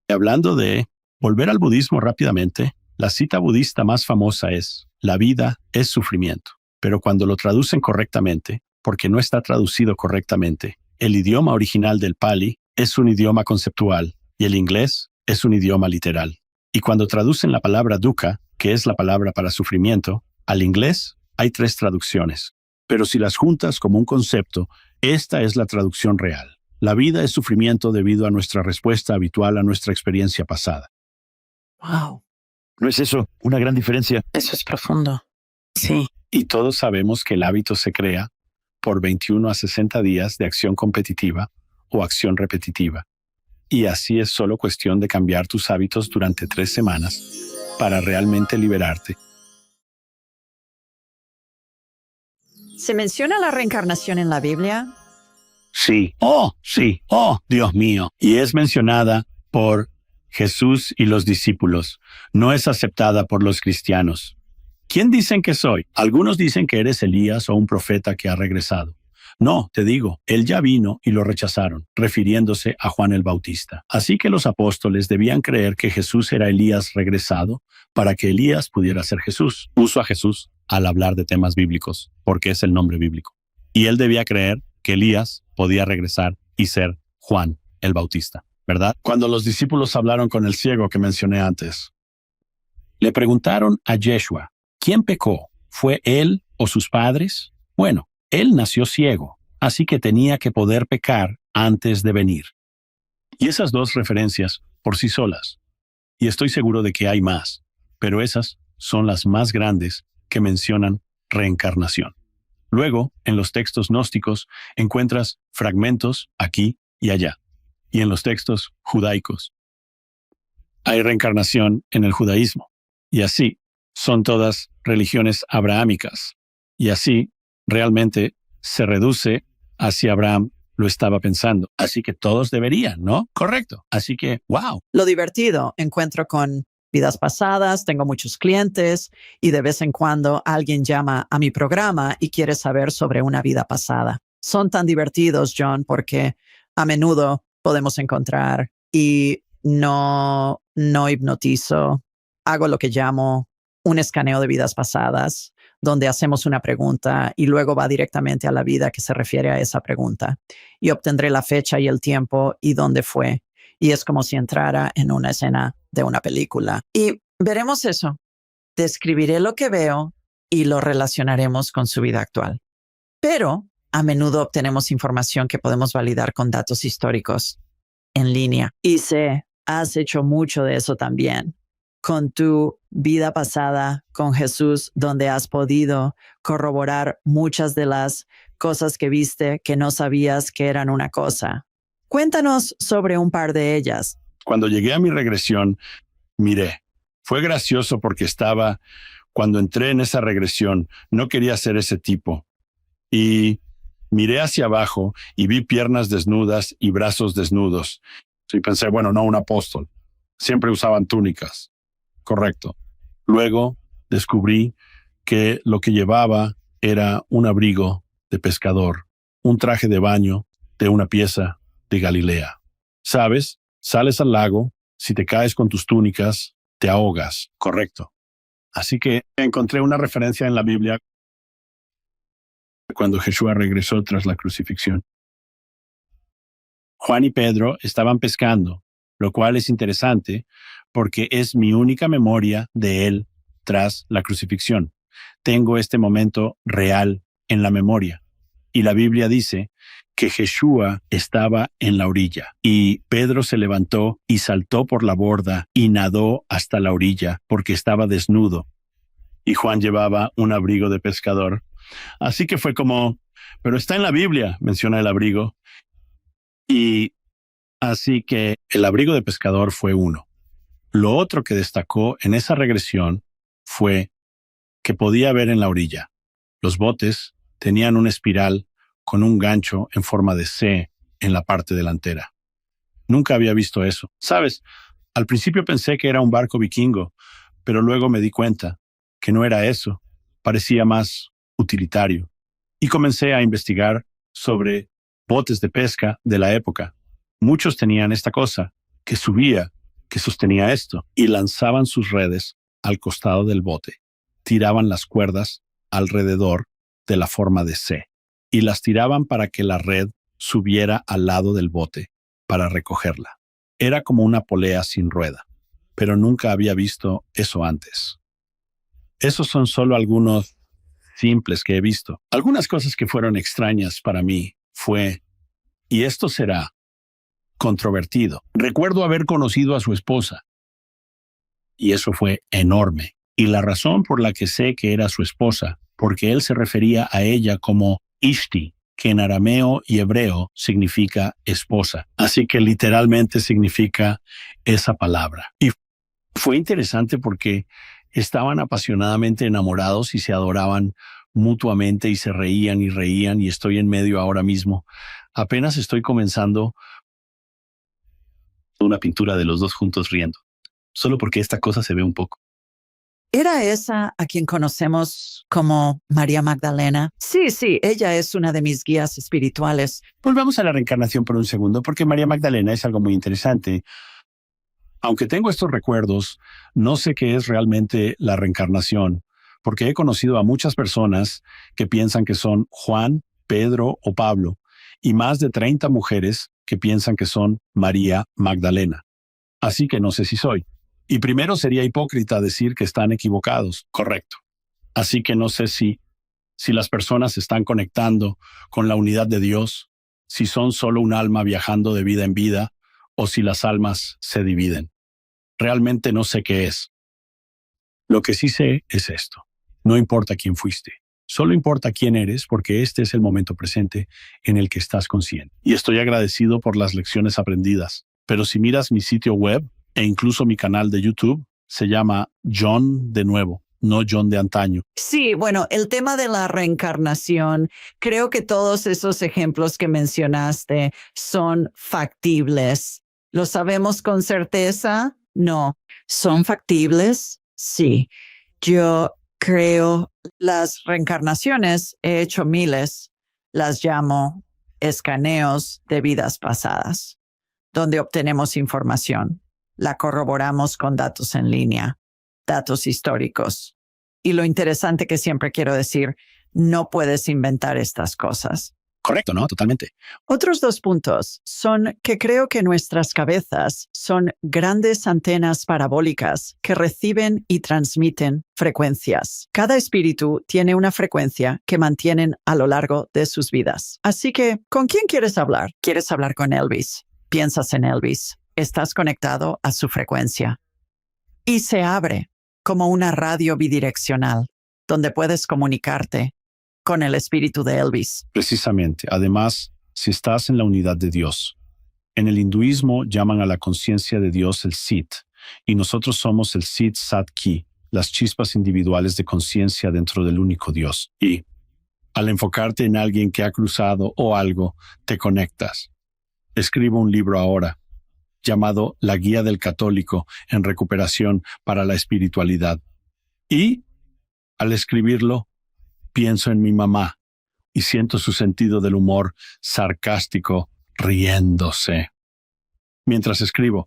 hablando de volver al budismo rápidamente, la cita budista más famosa es, la vida es sufrimiento. Pero cuando lo traducen correctamente, porque no está traducido correctamente, el idioma original del Pali es un idioma conceptual y el inglés es un idioma literal. Y cuando traducen la palabra dukkha, que es la palabra para sufrimiento, al inglés hay 3 traducciones. Pero si las juntas como un concepto, esta es la traducción real. La vida es sufrimiento debido a nuestra respuesta habitual a nuestra experiencia pasada. Wow. ¿No es eso una gran diferencia? Eso es profundo. Sí. Y todos sabemos que el hábito se crea por 21 a 60 días de acción competitiva o acción repetitiva. Y así es solo cuestión de cambiar tus hábitos durante 3 semanas para realmente liberarte. ¿Se menciona la reencarnación en la Biblia? Sí. Oh, Dios mío. Y es mencionada por Jesús y los discípulos. No es aceptada por los cristianos. ¿Quién dicen que soy? Algunos dicen que eres Elías o un profeta que ha regresado. No, te digo, él ya vino y lo rechazaron, refiriéndose a Juan el Bautista. Así que los apóstoles debían creer que Jesús era Elías regresado para que Elías pudiera ser Jesús. Uso a Jesús al hablar de temas bíblicos, porque es el nombre bíblico. Y él debía creer que Elías podía regresar y ser Juan el Bautista, ¿verdad? Cuando los discípulos hablaron con el ciego que mencioné antes, Le preguntaron a Yeshua, ¿quién pecó? ¿Fue él o sus padres? Bueno, él nació ciego, así que tenía que poder pecar antes de venir. Y esas dos referencias por sí solas, y estoy seguro de que hay más, pero esas son las más grandes que mencionan reencarnación. Luego, en los textos gnósticos, encuentras fragmentos aquí y allá, y en los textos judaicos. Hay reencarnación en el judaísmo, y así son todas religiones abrahámicas, y así realmente se reduce a si Abraham lo estaba pensando. Así que todos deberían, ¿no? Correcto. Así que, wow. Lo divertido, encuentro con vidas pasadas, tengo muchos clientes y de vez en cuando alguien llama a mi programa y quiere saber sobre una vida pasada. Son tan divertidos, John, porque a menudo podemos encontrar y no hipnotizo. Hago lo que llamo un escaneo de vidas pasadas, donde hacemos una pregunta y luego va directamente a la vida que se refiere a esa pregunta. Y obtendré la fecha y el tiempo y dónde fue. Y es como si entrara en una escena de una película. Y veremos eso. Describiré lo que veo y lo relacionaremos con su vida actual. Pero a menudo obtenemos información que podemos validar con datos históricos en línea. Y sé, has hecho mucho de eso también con tu vida pasada con Jesús, donde has podido corroborar muchas de las cosas que viste que no sabías que eran una cosa. Cuéntanos sobre un par de ellas. Cuando llegué a mi regresión, miré. Fue gracioso porque cuando entré en esa regresión, no quería ser ese tipo. Y miré hacia abajo y vi piernas desnudas y brazos desnudos. Y pensé, bueno, no un apóstol. Siempre usaban túnicas. Correcto. Luego descubrí que lo que llevaba era un abrigo de pescador, un traje de baño de una pieza de Galilea. ¿Sabes? Sales al lago, si te caes con tus túnicas, te ahogas. Correcto. Así que encontré una referencia en la Biblia cuando Jesús regresó tras la crucifixión. Juan y Pedro estaban pescando, lo cual es interesante porque es mi única memoria de él tras la crucifixión. Tengo este momento real en la memoria. Y la Biblia dice que Jesús estaba en la orilla y Pedro se levantó y saltó por la borda y nadó hasta la orilla porque estaba desnudo. Y Juan llevaba un abrigo de pescador. Así que fue como, pero está en la Biblia, menciona el abrigo. Y así que el abrigo de pescador fue uno. Lo otro que destacó en esa regresión fue que podía ver en la orilla. Los botes tenían una espiral con un gancho en forma de C en la parte delantera. Nunca había visto eso. ¿Sabes? Al principio pensé que era un barco vikingo, pero luego me di cuenta que no era eso. Parecía más utilitario. Y comencé a investigar sobre botes de pesca de la época. Muchos tenían esta cosa que subía, que sostenía esto, y lanzaban sus redes al costado del bote. Tiraban las cuerdas alrededor de la forma de C y las tiraban para que la red subiera al lado del bote para recogerla. Era como una polea sin rueda, pero nunca había visto eso antes. Esos son solo algunos simples que he visto. Algunas cosas que fueron extrañas para mí fue, y esto será controvertido. Recuerdo haber conocido a su esposa, y eso fue enorme. Y la razón por la que sé que era su esposa, porque él se refería a ella como Ishti, que en arameo y hebreo significa esposa. Así que literalmente significa esa palabra. Y fue interesante porque estaban apasionadamente enamorados y se adoraban mutuamente y se reían y estoy en medio ahora mismo. Apenas estoy comenzando una pintura de los dos juntos riendo, solo porque esta cosa se ve un poco. ¿Era esa a quien conocemos como María Magdalena? Sí, ella es una de mis guías espirituales. Volvamos a la reencarnación por un segundo, porque María Magdalena es algo muy interesante. Aunque tengo estos recuerdos, no sé qué es realmente la reencarnación, porque he conocido a muchas personas que piensan que son Juan, Pedro o Pablo, y más de 30 mujeres que piensan que son María Magdalena. Así que no sé si soy. Y primero sería hipócrita decir que están equivocados. Correcto. Así que no sé si las personas se están conectando con la unidad de Dios, si son solo un alma viajando de vida en vida, o si las almas se dividen. Realmente no sé qué es. Lo que sí sé es esto. No importa quién fuiste. Solo importa quién eres, porque este es el momento presente en el que estás consciente. Y estoy agradecido por las lecciones aprendidas. Pero si miras mi sitio web e incluso mi canal de YouTube, se llama John de nuevo, no John de antaño. Sí, bueno, el tema de la reencarnación, creo que todos esos ejemplos que mencionaste son factibles. ¿Lo sabemos con certeza? No. ¿Son factibles? Sí. Yo creo las reencarnaciones, he hecho miles, las llamo escaneos de vidas pasadas, donde obtenemos información, la corroboramos con datos en línea, datos históricos. Y lo interesante que siempre quiero decir, no puedes inventar estas cosas. Correcto, ¿no? Totalmente. Otros 2 puntos son que creo que nuestras cabezas son grandes antenas parabólicas que reciben y transmiten frecuencias. Cada espíritu tiene una frecuencia que mantienen a lo largo de sus vidas. Así que, ¿con quién quieres hablar? ¿Quieres hablar con Elvis? Piensas en Elvis. Estás conectado a su frecuencia. Y se abre como una radio bidireccional, donde puedes comunicarte con el espíritu de Elvis. Precisamente. Además, si estás en la unidad de Dios. En el hinduismo llaman a la conciencia de Dios el Sit, y nosotros somos el Sit Sat Ki, las chispas individuales de conciencia dentro del único Dios. Y al enfocarte en alguien que ha cruzado o algo, te conectas. Escribo un libro ahora, llamado La Guía del Católico en Recuperación para la Espiritualidad. Y, al escribirlo, pienso en mi mamá y siento su sentido del humor sarcástico riéndose mientras escribo.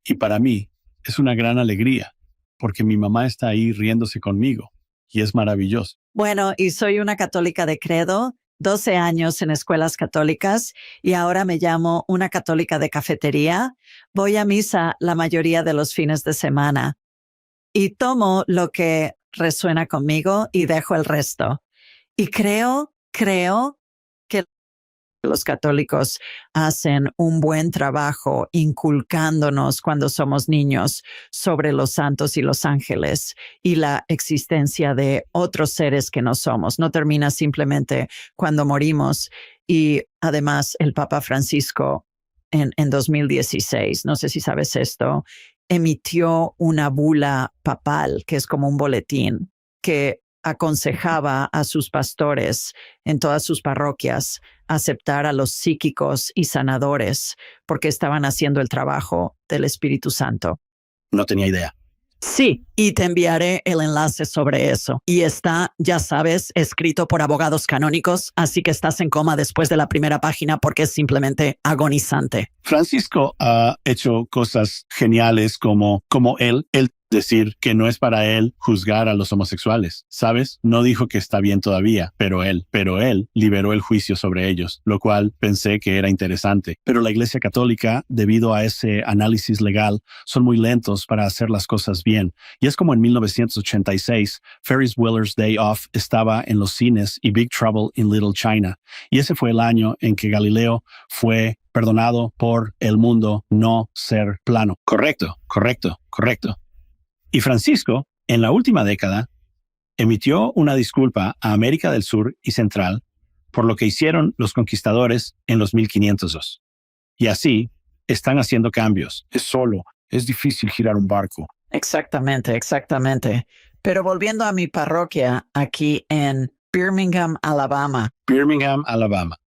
Y para mí es una gran alegría porque mi mamá está ahí riéndose conmigo y es maravilloso. Bueno, y soy una católica de credo, 12 años en escuelas católicas y ahora me llamo una católica de cafetería. Voy a misa la mayoría de los fines de semana y tomo lo que resuena conmigo y dejo el resto. Y creo que los católicos hacen un buen trabajo inculcándonos cuando somos niños sobre los santos y los ángeles y la existencia de otros seres que no somos. No termina simplemente cuando morimos. Y además el Papa Francisco en 2016, no sé si sabes esto, emitió una bula papal, que es como un boletín, que aconsejaba a sus pastores en todas sus parroquias aceptar a los psíquicos y sanadores porque estaban haciendo el trabajo del Espíritu Santo. No tenía idea. Sí, y te enviaré el enlace sobre eso. Y está, ya sabes, escrito por abogados canónicos, así que estás en coma después de la primera página porque es simplemente agonizante. Francisco ha hecho cosas geniales como él decir que no es para él juzgar a los homosexuales, ¿sabes? No dijo que está bien todavía, pero él liberó el juicio sobre ellos, lo cual pensé que era interesante. Pero la Iglesia Católica, debido a ese análisis legal, son muy lentos para hacer las cosas bien. Y es como en 1986, Ferris Bueller's Day Off estaba en los cines y Big Trouble in Little China. Y ese fue el año en que Galileo fue perdonado por el mundo no ser plano. Correcto. Y Francisco, en la última década, emitió una disculpa a América del Sur y Central por lo que hicieron los conquistadores en los 1502. Y así están haciendo cambios. Es difícil girar un barco. Exactamente. Pero volviendo a mi parroquia aquí en Birmingham, Alabama.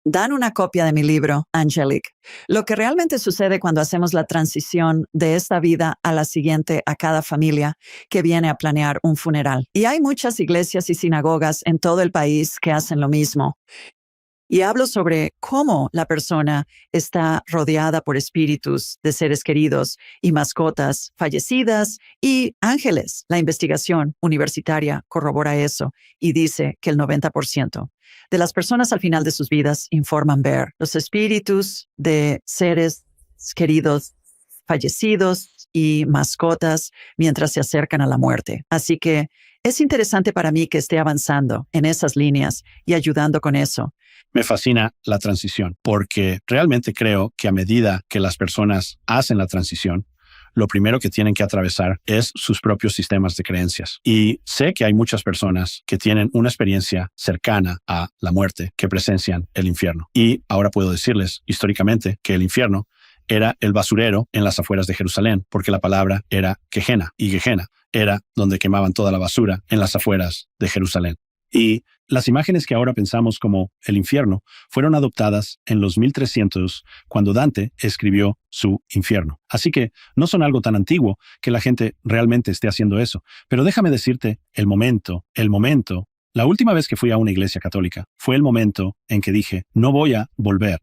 Dan una copia de mi libro, Angelic. Lo que realmente sucede cuando hacemos la transición de esta vida a la siguiente a cada familia que viene a planear un funeral. Y hay muchas iglesias y sinagogas en todo el país que hacen lo mismo. Y hablo sobre cómo la persona está rodeada por espíritus de seres queridos y mascotas fallecidas y ángeles. La investigación universitaria corrobora eso y dice que el 90% de las personas al final de sus vidas informan ver los espíritus de seres queridos fallecidos y mascotas mientras se acercan a la muerte. Así que es interesante para mí que esté avanzando en esas líneas y ayudando con eso. Me fascina la transición porque realmente creo que a medida que las personas hacen la transición, lo primero que tienen que atravesar es sus propios sistemas de creencias. Y sé que hay muchas personas que tienen una experiencia cercana a la muerte, que presencian el infierno. Y ahora puedo decirles históricamente que el infierno era el basurero en las afueras de Jerusalén, porque la palabra era Gehenna, y Gehenna era donde quemaban toda la basura en las afueras de Jerusalén. Y las imágenes que ahora pensamos como el infierno fueron adoptadas en los 1300 cuando Dante escribió su infierno. Así que no son algo tan antiguo que la gente realmente esté haciendo eso. Pero déjame decirte el momento. La última vez que fui a una iglesia católica fue el momento en que dije, no voy a volver.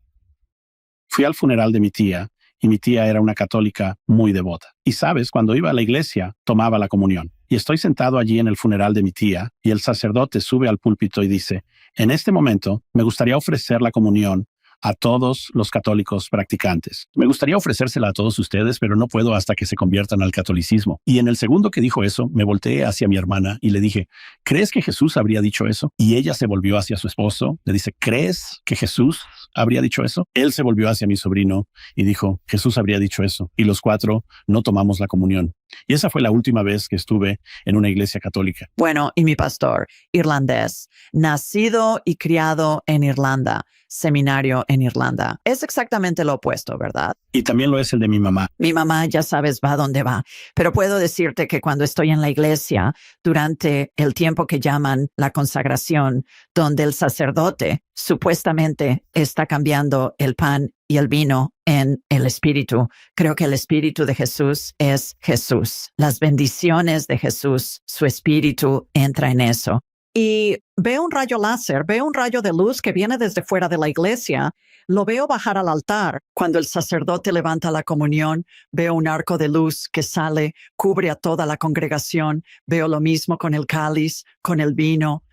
Fui al funeral de mi tía y mi tía era una católica muy devota. Y sabes, cuando iba a la iglesia, tomaba la comunión. Y estoy sentado allí en el funeral de mi tía y el sacerdote sube al púlpito y dice, en este momento me gustaría ofrecer la comunión a todos los católicos practicantes. Me gustaría ofrecérsela a todos ustedes, pero no puedo hasta que se conviertan al catolicismo. Y en el segundo que dijo eso, me volteé hacia mi hermana y le dije, ¿crees que Jesús habría dicho eso? Y ella se volvió hacia su esposo, le dice, ¿crees que Jesús habría dicho eso? Él se volvió hacia mi sobrino y dijo, Jesús habría dicho eso. Y los cuatro no tomamos la comunión. Y esa fue la última vez que estuve en una iglesia católica. Bueno, y mi pastor, irlandés, nacido y criado en Irlanda, seminario en Irlanda. Es exactamente lo opuesto, ¿verdad? Y también lo es el de mi mamá. Mi mamá, ya sabes, va donde va. Pero puedo decirte que cuando estoy en la iglesia, durante el tiempo que llaman la consagración, donde el sacerdote supuestamente está cambiando el pan y el vino en el espíritu. Creo que el espíritu de Jesús es Jesús. Las bendiciones de Jesús, su espíritu entra en eso. Y veo un rayo láser, veo un rayo de luz que viene desde fuera de la iglesia. Lo veo bajar al altar. Cuando el sacerdote levanta la comunión, veo un arco de luz que sale, cubre a toda la congregación. Veo lo mismo con el cáliz, con el vino.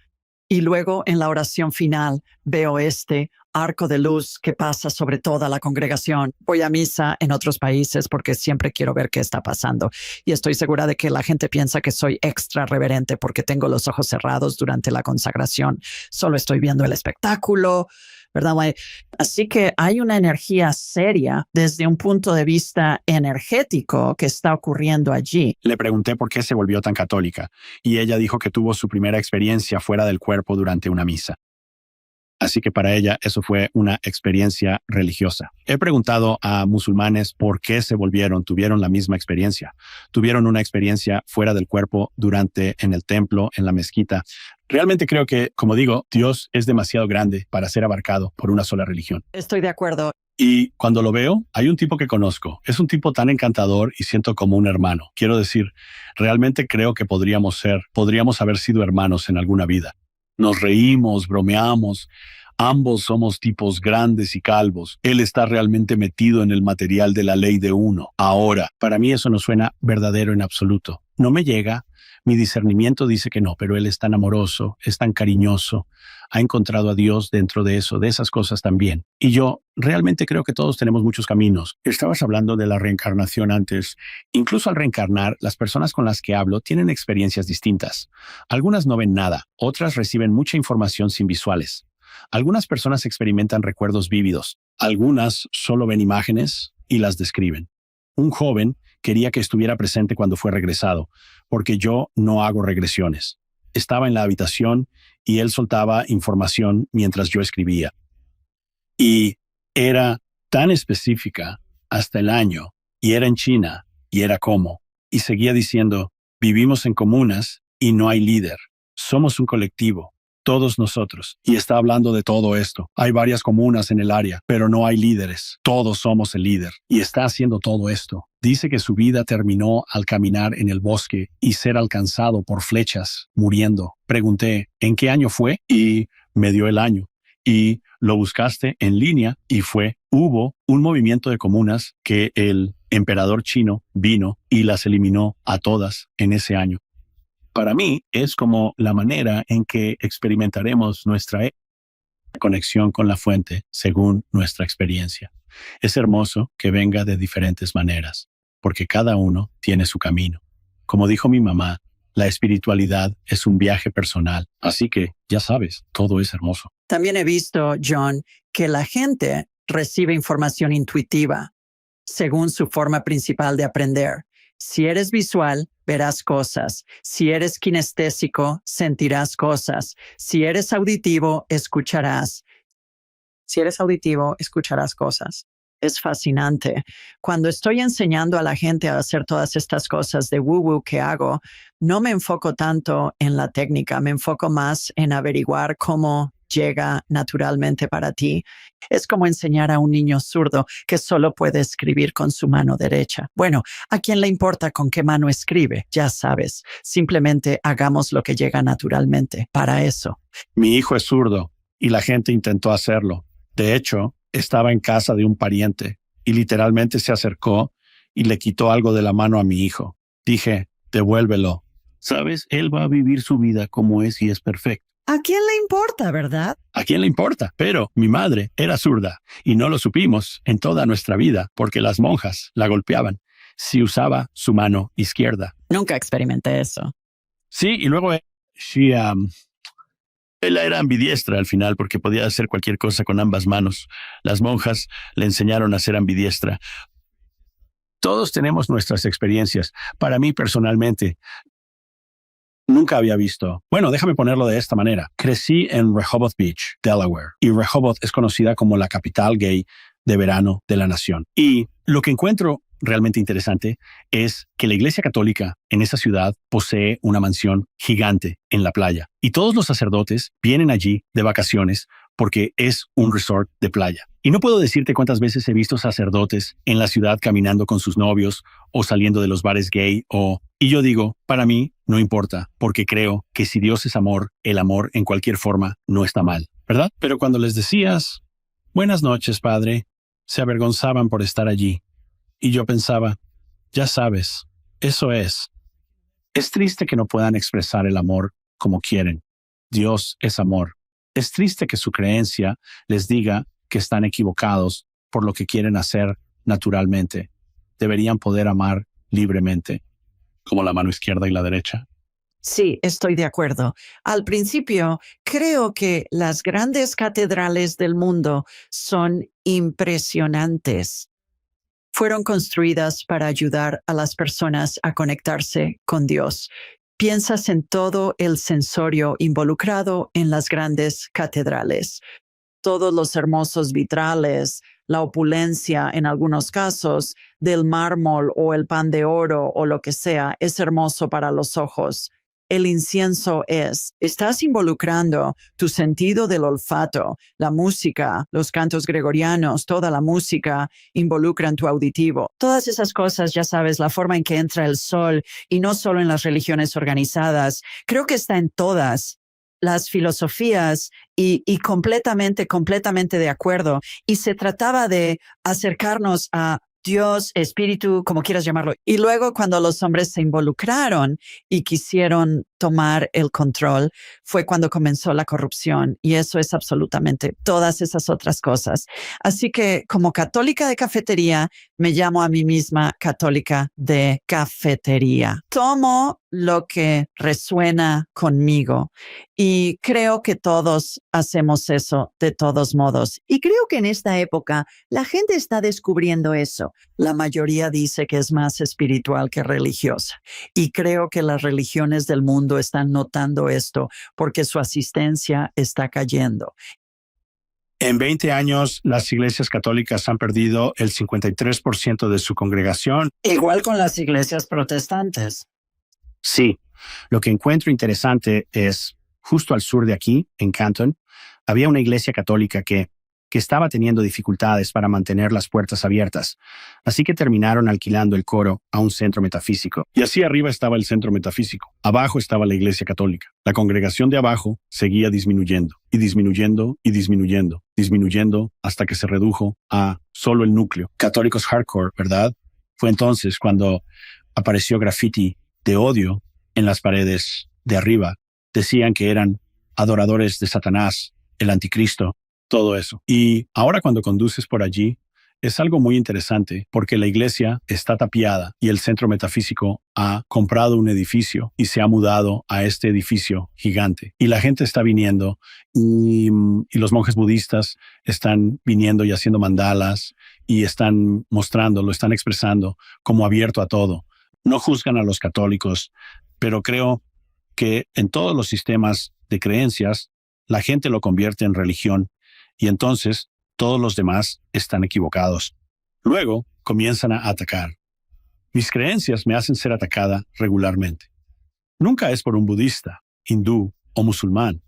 Y luego en la oración final veo este arco de luz que pasa sobre toda la congregación. Voy a misa en otros países porque siempre quiero ver qué está pasando. Y estoy segura de que la gente piensa que soy extra reverente porque tengo los ojos cerrados durante la consagración. Solo estoy viendo el espectáculo, ¿verdad? Así que hay una energía seria desde un punto de vista energético que está ocurriendo allí. Le pregunté por qué se volvió tan católica y ella dijo que tuvo su primera experiencia fuera del cuerpo durante una misa. Así que para ella eso fue una experiencia religiosa. He preguntado a musulmanes por qué tuvieron la misma experiencia. Tuvieron una experiencia fuera del cuerpo en el templo, en la mezquita. Realmente creo que, como digo, Dios es demasiado grande para ser abarcado por una sola religión. Estoy de acuerdo. Y cuando lo veo, hay un tipo que conozco. Es un tipo tan encantador y siento como un hermano. Quiero decir, realmente creo que podríamos haber sido hermanos en alguna vida. Nos reímos, bromeamos. Ambos somos tipos grandes y calvos. Él está realmente metido en el material de la ley de uno. Ahora, para mí eso no suena verdadero en absoluto. No me llega. Mi discernimiento dice que no, pero él es tan amoroso, es tan cariñoso. Ha encontrado a Dios dentro de eso, de esas cosas también. Y yo realmente creo que todos tenemos muchos caminos. Estabas hablando de la reencarnación antes. Incluso al reencarnar, las personas con las que hablo tienen experiencias distintas. Algunas no ven nada, otras reciben mucha información sin visuales. Algunas personas experimentan recuerdos vívidos. Algunas solo ven imágenes y las describen. Un joven quería que estuviera presente cuando fue regresado, porque yo no hago regresiones. Estaba en la habitación y él soltaba información mientras yo escribía. Y era tan específica hasta el año, y era en China, y era cómo. Y seguía diciendo, vivimos en comunas y no hay líder. Somos un colectivo. Todos nosotros. Y está hablando de todo esto. Hay varias comunas en el área, pero no hay líderes. Todos somos el líder. Y está haciendo todo esto. Dice que su vida terminó al caminar en el bosque y ser alcanzado por flechas, muriendo. Pregunté, ¿en qué año fue? Y me dio el año. Y lo buscaste en línea y hubo un movimiento de comunas que el emperador chino vino y las eliminó a todas en ese año. Para mí es como la manera en que experimentaremos nuestra conexión con la fuente según nuestra experiencia. Es hermoso que venga de diferentes maneras. porque cada uno tiene su camino. Como dijo mi mamá, la espiritualidad es un viaje personal, así que, ya sabes, todo es hermoso. También he visto, John, que la gente recibe información intuitiva según su forma principal de aprender. Si eres visual, verás cosas. Si eres kinestésico, sentirás cosas. Si eres auditivo, escucharás. Si eres auditivo, escucharás cosas. Es fascinante. Cuando estoy enseñando a la gente a hacer todas estas cosas de woo-woo que hago, no me enfoco tanto en la técnica, me enfoco más en averiguar cómo llega naturalmente para ti. Es como enseñar a un niño zurdo que solo puede escribir con su mano derecha. Bueno, ¿a quién le importa con qué mano escribe? Ya sabes, simplemente hagamos lo que llega naturalmente. Para eso. Mi hijo es zurdo y la gente intentó hacerlo. De hecho, estaba en casa de un pariente y literalmente se acercó y le quitó algo de la mano a mi hijo. Dije, devuélvelo. Sabes, él va a vivir su vida como es y es perfecto. ¿A quién le importa, verdad? ¿A quién le importa? Pero mi madre era zurda y no lo supimos en toda nuestra vida porque las monjas la golpeaban si usaba su mano izquierda. Nunca experimenté eso. Sí, y luego ella era ambidiestra al final porque podía hacer cualquier cosa con ambas manos. Las monjas le enseñaron a ser ambidiestra. Todos tenemos nuestras experiencias. Para mí personalmente, nunca había visto. Bueno, déjame ponerlo de esta manera. Crecí en Rehoboth Beach, Delaware, y Rehoboth es conocida como la capital gay de verano de la nación. Y lo que encuentro realmente interesante es que la Iglesia Católica en esa ciudad posee una mansión gigante en la playa. Y todos los sacerdotes vienen allí de vacaciones porque es un resort de playa. Y no puedo decirte cuántas veces he visto sacerdotes en la ciudad caminando con sus novios o saliendo de los bares gay Y yo digo, para mí no importa, porque creo que si Dios es amor, el amor en cualquier forma no está mal, ¿verdad? Pero cuando les decías, buenas noches, padre, se avergonzaban por estar allí. Y yo pensaba, ya sabes, eso es. Es triste que no puedan expresar el amor como quieren. Dios es amor. Es triste que su creencia les diga que están equivocados por lo que quieren hacer naturalmente. Deberían poder amar libremente, como la mano izquierda y la derecha. Sí, estoy de acuerdo. Al principio, creo que las grandes catedrales del mundo son impresionantes. Fueron construidas para ayudar a las personas a conectarse con Dios. Piensas en todo el sensorio involucrado en las grandes catedrales. Todos los hermosos vitrales, la opulencia en algunos casos del mármol o el pan de oro o lo que sea, es hermoso para los ojos. El incienso estás involucrando tu sentido del olfato, la música, los cantos gregorianos, toda la música involucran tu auditivo. Todas esas cosas, ya sabes, la forma en que entra el sol y no solo en las religiones organizadas, creo que está en todas las filosofías y completamente de acuerdo. Y se trataba de acercarnos a Dios, espíritu, como quieras llamarlo. Y luego cuando los hombres se involucraron y quisieron tomar el control, fue cuando comenzó la corrupción. Y eso es absolutamente todas esas otras cosas. Así que como católica de cafetería, me llamo a mí misma católica de cafetería. Tomo lo que resuena conmigo y creo que todos hacemos eso de todos modos. Y creo que en esta época la gente está descubriendo eso. La mayoría dice que es más espiritual que religiosa. Y creo que las religiones del mundo están notando esto porque su asistencia está cayendo. En 20 años, las iglesias católicas han perdido el 53% de su congregación. Igual con las iglesias protestantes. Sí, lo que encuentro interesante es, justo al sur de aquí, en Canton, había una iglesia católica que estaba teniendo dificultades para mantener las puertas abiertas, así que terminaron alquilando el coro a un centro metafísico. Y así arriba estaba el centro metafísico, abajo estaba la iglesia católica. La congregación de abajo seguía disminuyendo, y disminuyendo, y disminuyendo, disminuyendo, hasta que se redujo a solo el núcleo. Católicos hardcore, ¿verdad? Fue entonces cuando apareció graffiti de odio en las paredes de arriba. Decían que eran adoradores de Satanás, el anticristo, todo eso. Y ahora cuando conduces por allí, Es algo muy interesante porque la iglesia está tapiada y el centro metafísico ha comprado un edificio y se ha mudado a este edificio gigante. Y la gente está viniendo y los monjes budistas están viniendo y haciendo mandalas y están mostrando, lo están expresando como abierto a todo. No juzgan a los católicos, pero creo que en todos los sistemas de creencias, la gente lo convierte en religión y entonces todos los demás están equivocados. Luego comienzan a atacar. Mis creencias me hacen ser atacada regularmente. Nunca es por un budista, hindú o musulmán.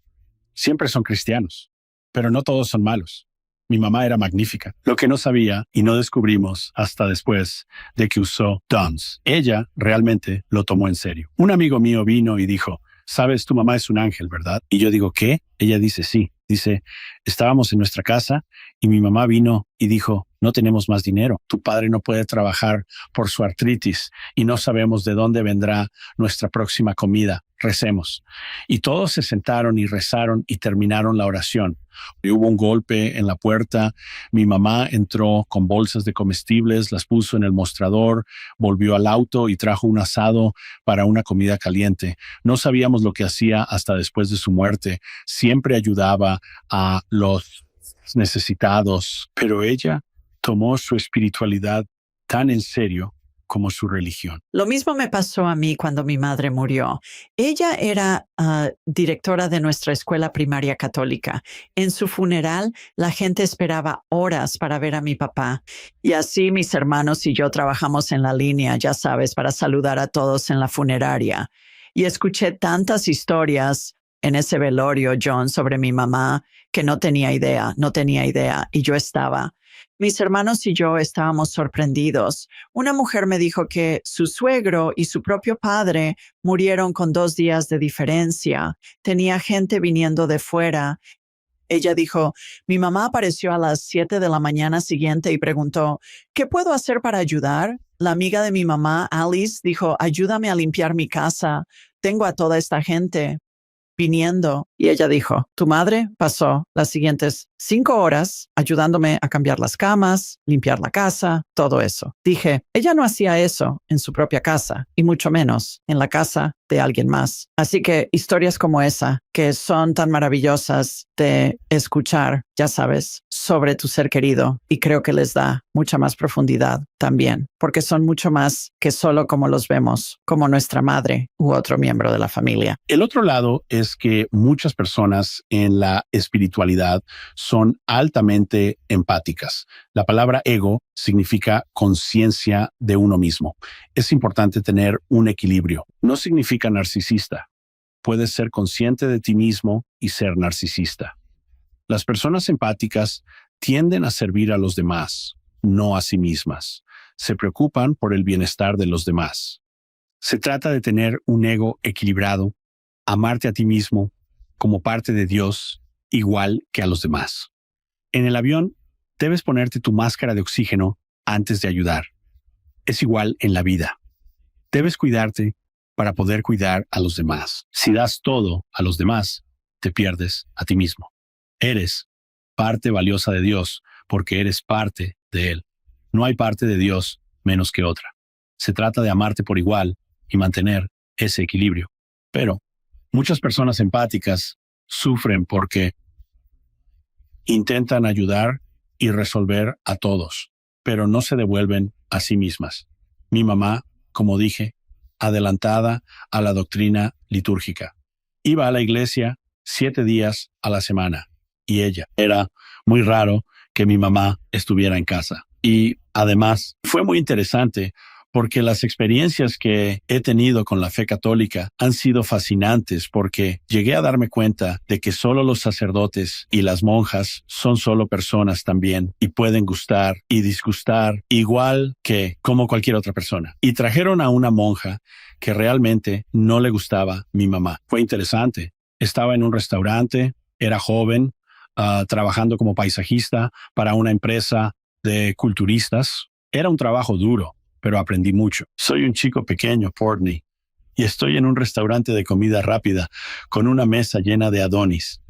Siempre son cristianos, pero no todos son malos. Mi mamá era magnífica. Lo que no sabía y no descubrimos hasta después de que usó DONS. Ella realmente lo tomó en serio. Un amigo mío vino y dijo, «Sabes, tu mamá es un ángel, ¿verdad?» Y yo digo, ¿qué? Ella dice, sí. Dice, estábamos en nuestra casa y mi mamá vino y dijo, no tenemos más dinero. Tu padre no puede trabajar por su artritis y no sabemos de dónde vendrá nuestra próxima comida. Recemos. Y todos se sentaron y rezaron y terminaron la oración. Y hubo un golpe en la puerta. Mi mamá entró con bolsas de comestibles, las puso en el mostrador, volvió al auto y trajo un asado para una comida caliente. No sabíamos lo que hacía hasta después de su muerte. Siempre ayudaba a los necesitados, pero ella tomó su espiritualidad tan en serio como su religión. Lo mismo me pasó a mí cuando mi madre murió. Ella era directora de nuestra escuela primaria católica. En su funeral, la gente esperaba horas para ver a mi papá. Y así mis hermanos y yo trabajamos en la línea, ya sabes, para saludar a todos en la funeraria. Y escuché tantas historias en ese velorio, John, sobre mi mamá, que no tenía idea, y yo estaba. Mis hermanos y yo estábamos sorprendidos. Una mujer me dijo que su suegro y su propio padre murieron con 2 días de diferencia. Tenía gente viniendo de fuera. Ella dijo, mi mamá apareció a las 7 de la mañana siguiente y preguntó, ¿qué puedo hacer para ayudar? La amiga de mi mamá, Alice, dijo, ayúdame a limpiar mi casa. Tengo a toda esta gente viniendo. Y ella dijo, tu madre pasó las siguientes 5 horas ayudándome a cambiar las camas, limpiar la casa, todo eso. Dije, ella no hacía eso en su propia casa y mucho menos en la casa de alguien más. Así que historias como esa, que son tan maravillosas de escuchar, ya sabes, sobre tu ser querido, y creo que les da mucha más profundidad también, porque son mucho más que solo como los vemos, como nuestra madre u otro miembro de la familia. El otro lado es que muchas personas en la espiritualidad son altamente empáticas. La palabra ego significa conciencia de uno mismo. Es importante tener un equilibrio. No significa narcisista. Puedes ser consciente de ti mismo y ser narcisista. Las personas empáticas tienden a servir a los demás, no a sí mismas. Se preocupan por el bienestar de los demás. Se trata de tener un ego equilibrado, amarte a ti mismo como parte de Dios, igual que a los demás. En el avión, debes ponerte tu máscara de oxígeno antes de ayudar. Es igual en la vida. Debes cuidarte para poder cuidar a los demás. Si das todo a los demás, te pierdes a ti mismo. Eres parte valiosa de Dios porque eres parte de Él. No hay parte de Dios menos que otra. Se trata de amarte por igual y mantener ese equilibrio. Pero muchas personas empáticas sufren porque intentan ayudar y resolver a todos, pero no se devuelven a sí mismas. Mi mamá, como dije, adelantada a la doctrina litúrgica. Iba a la iglesia 7 días a la semana y ella. Era muy raro que mi mamá estuviera en casa. Y además fue muy interesante porque las experiencias que he tenido con la fe católica han sido fascinantes porque llegué a darme cuenta de que solo los sacerdotes y las monjas son solo personas también y pueden gustar y disgustar igual que como cualquier otra persona. Y trajeron a una monja que realmente no le gustaba mi mamá. Fue interesante. Estaba en un restaurante, era joven, trabajando como paisajista para una empresa de culturistas. Era un trabajo duro, pero aprendí mucho. Soy un chico pequeño, Portney, y estoy en un restaurante de comida rápida con una mesa llena de adonis,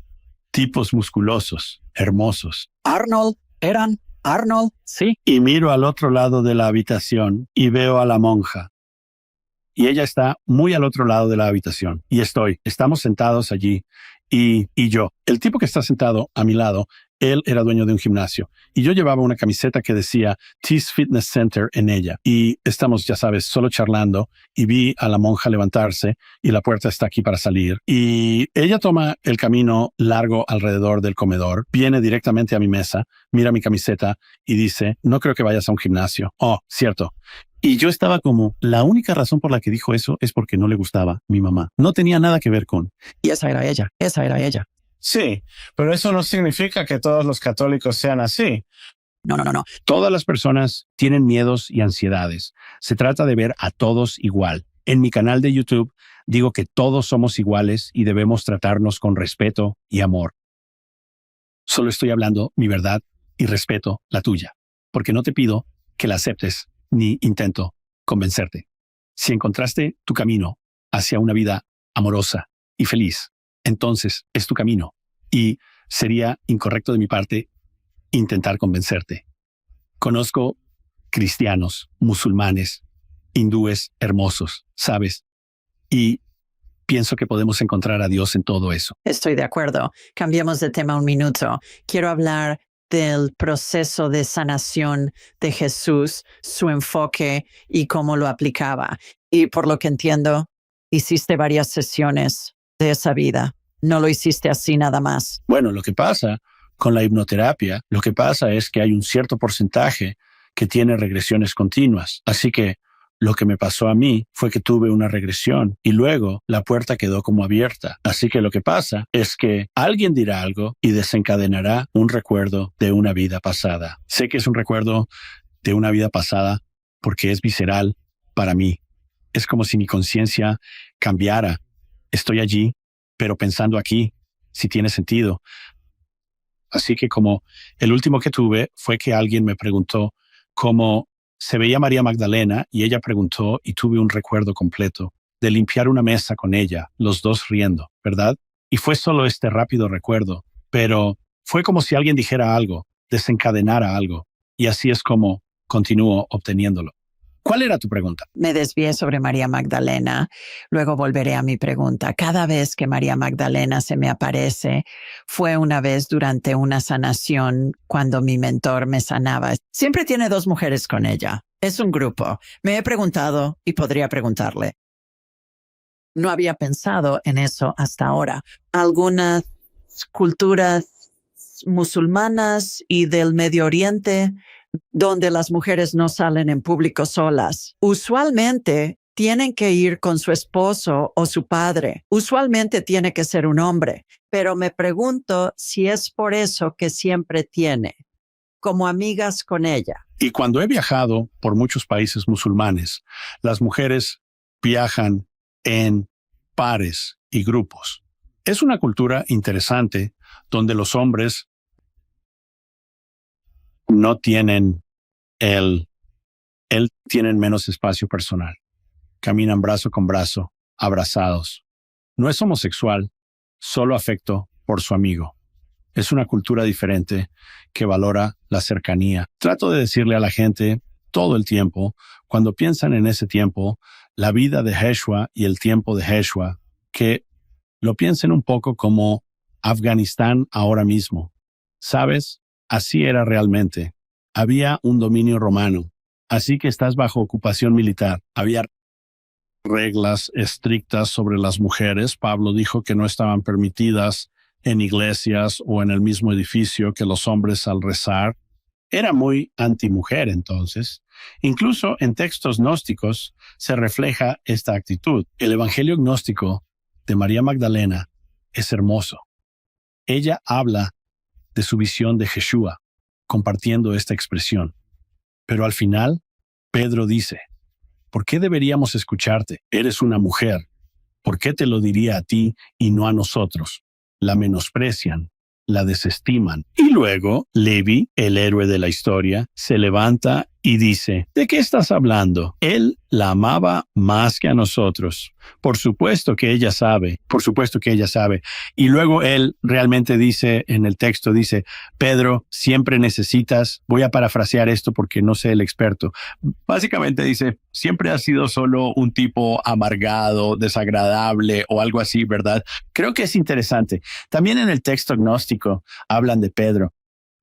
tipos musculosos, hermosos. Arnold eran Arnold, sí. Y miro al otro lado de la habitación y veo a la monja. Y ella está muy al otro lado de la habitación. Y estamos sentados allí. Y yo, el tipo que está sentado a mi lado, él era dueño de un gimnasio. Y yo llevaba una camiseta que decía Tees Fitness Center en ella. Y estamos, ya sabes, solo charlando. Y vi a la monja levantarse y la puerta está aquí para salir. Y ella toma el camino largo alrededor del comedor, viene directamente a mi mesa, mira mi camiseta y dice, no creo que vayas a un gimnasio. Oh, cierto. Y yo estaba como, la única razón por la que dijo eso es porque no le gustaba mi mamá. No tenía nada que ver con... Y esa era ella. Sí, pero eso no significa que todos los católicos sean así. No. Todas las personas tienen miedos y ansiedades. Se trata de ver a todos igual. En mi canal de YouTube digo que todos somos iguales y debemos tratarnos con respeto y amor. Solo estoy hablando mi verdad y respeto la tuya, porque no te pido que la aceptes ni intento convencerte. Si encontraste tu camino hacia una vida amorosa y feliz, entonces es tu camino y sería incorrecto de mi parte intentar convencerte. Conozco cristianos, musulmanes, hindúes hermosos, ¿sabes? Y pienso que podemos encontrar a Dios en todo eso. Estoy de acuerdo. Cambiemos de tema un minuto. Quiero hablar del proceso de sanación de Jesús, su enfoque y cómo lo aplicaba. Y por lo que entiendo, hiciste varias sesiones de esa vida. No lo hiciste así nada más. Bueno, lo que pasa con la hipnoterapia, lo que pasa es que hay un cierto porcentaje que tiene regresiones continuas. Así que lo que me pasó a mí fue que tuve una regresión y luego la puerta quedó como abierta. Así que lo que pasa es que alguien dirá algo y desencadenará un recuerdo de una vida pasada. Sé que es un recuerdo de una vida pasada porque es visceral para mí. Es como si mi conciencia cambiara. Estoy allí, pero pensando aquí, si tiene sentido. Así que como el último que tuve fue que alguien me preguntó cómo se veía María Magdalena y ella preguntó y tuve un recuerdo completo de limpiar una mesa con ella, los dos riendo, ¿verdad? Y fue solo este rápido recuerdo, pero fue como si alguien dijera algo, desencadenara algo, y así es como continúo obteniéndolo. ¿Cuál era tu pregunta? Me desvié sobre María Magdalena. Luego volveré a mi pregunta. Cada vez que María Magdalena se me aparece, fue una vez durante una sanación cuando mi mentor me sanaba. Siempre tiene 2 mujeres con ella. Es un grupo. Me he preguntado y podría preguntarle. No había pensado en eso hasta ahora. Algunas culturas musulmanas y del Medio Oriente donde las mujeres no salen en público solas. Usualmente tienen que ir con su esposo o su padre. Usualmente tiene que ser un hombre. Pero me pregunto si es por eso que siempre tiene, como amigas con ella. Y cuando he viajado por muchos países musulmanes, las mujeres viajan en pares y grupos. Es una cultura interesante donde los hombres no tienen tienen menos espacio personal. Caminan brazo con brazo, abrazados. No es homosexual, solo afecto por su amigo. Es una cultura diferente que valora la cercanía. Trato de decirle a la gente todo el tiempo, cuando piensan en ese tiempo, la vida de Yeshua y el tiempo de Yeshua, que lo piensen un poco como Afganistán ahora mismo. ¿Sabes? Así era realmente. Había un dominio romano, así que estás bajo ocupación militar. Había reglas estrictas sobre las mujeres. Pablo dijo que no estaban permitidas en iglesias o en el mismo edificio que los hombres al rezar. Era muy antimujer entonces. Incluso en textos gnósticos se refleja esta actitud. El evangelio gnóstico de María Magdalena es hermoso. Ella habla de su visión de Yeshua, compartiendo esta expresión. Pero al final, Pedro dice, ¿por qué deberíamos escucharte? Eres una mujer. ¿Por qué te lo diría a ti y no a nosotros? La menosprecian, la desestiman. Y luego, Levi, el héroe de la historia, se levanta y dice, ¿de qué estás hablando? Él la amaba más que a nosotros. Por supuesto que ella sabe, por supuesto que ella sabe. Y luego él realmente dice, en el texto dice, Pedro, siempre necesitas, voy a parafrasear esto porque no sé el experto, básicamente dice, siempre has sido solo un tipo amargado, desagradable o algo así, ¿verdad? Creo que es interesante. También en el texto gnóstico hablan de Pedro.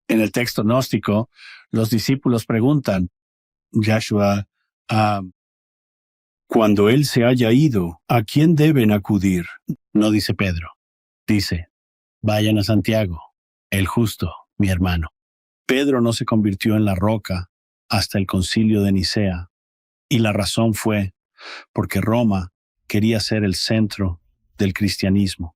En el texto gnóstico, los discípulos preguntan, Yahshua, cuando él se haya ido, ¿a quién deben acudir? No dice Pedro, dice, vayan a Santiago, el justo, mi hermano. Pedro no se convirtió en la roca hasta el concilio de Nicea, y la razón fue porque Roma quería ser el centro del cristianismo.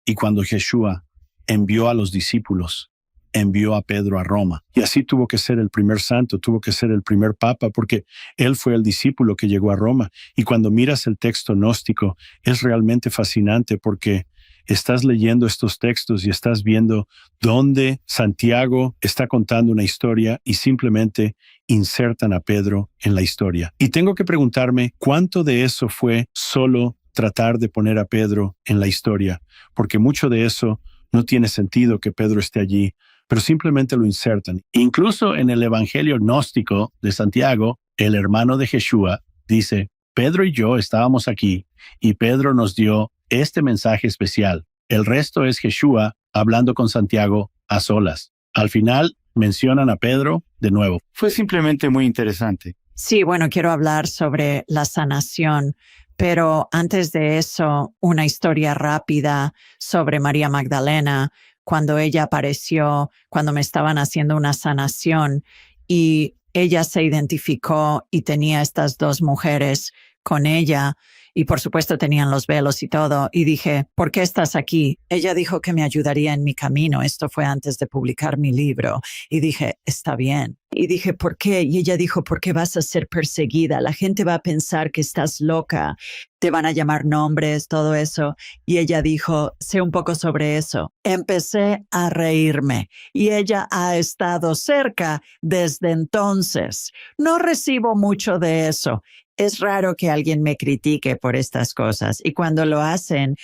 Y cuando Yeshua envió a los discípulos, envió a Pedro a Roma. Y así tuvo que ser el primer santo, tuvo que ser el primer papa, porque él fue el discípulo que llegó a Roma. Y cuando miras el texto gnóstico, es realmente fascinante porque estás leyendo estos textos y estás viendo dónde Santiago está contando una historia y simplemente insertan a Pedro en la historia. Y tengo que preguntarme, ¿cuánto de eso fue solo tratar de poner a Pedro en la historia? Porque mucho de eso no tiene sentido que Pedro esté allí, pero simplemente lo insertan. Incluso en el Evangelio gnóstico de Santiago, el hermano de Yeshua dice, Pedro y yo estábamos aquí y Pedro nos dio este mensaje especial. El resto es Yeshua hablando con Santiago a solas. Al final mencionan a Pedro de nuevo. Fue simplemente muy interesante. Sí, bueno, quiero hablar sobre la sanación, pero antes de eso, una historia rápida sobre María Magdalena, cuando ella apareció, cuando me estaban haciendo una sanación y ella se identificó y tenía estas dos mujeres con ella y por supuesto tenían los velos y todo y dije, ¿por qué estás aquí? Ella dijo que me ayudaría en mi camino. Esto fue antes de publicar mi libro y dije, está bien. Y dije, ¿por qué? Y ella dijo, porque vas a ser perseguida. La gente va a pensar que estás loca. Te van a llamar nombres, todo eso. Y ella dijo, sé un poco sobre eso. Empecé a reírme y ella ha estado cerca desde entonces. No recibo mucho de eso. Es raro que alguien me critique por estas cosas. Y cuando lo hacen,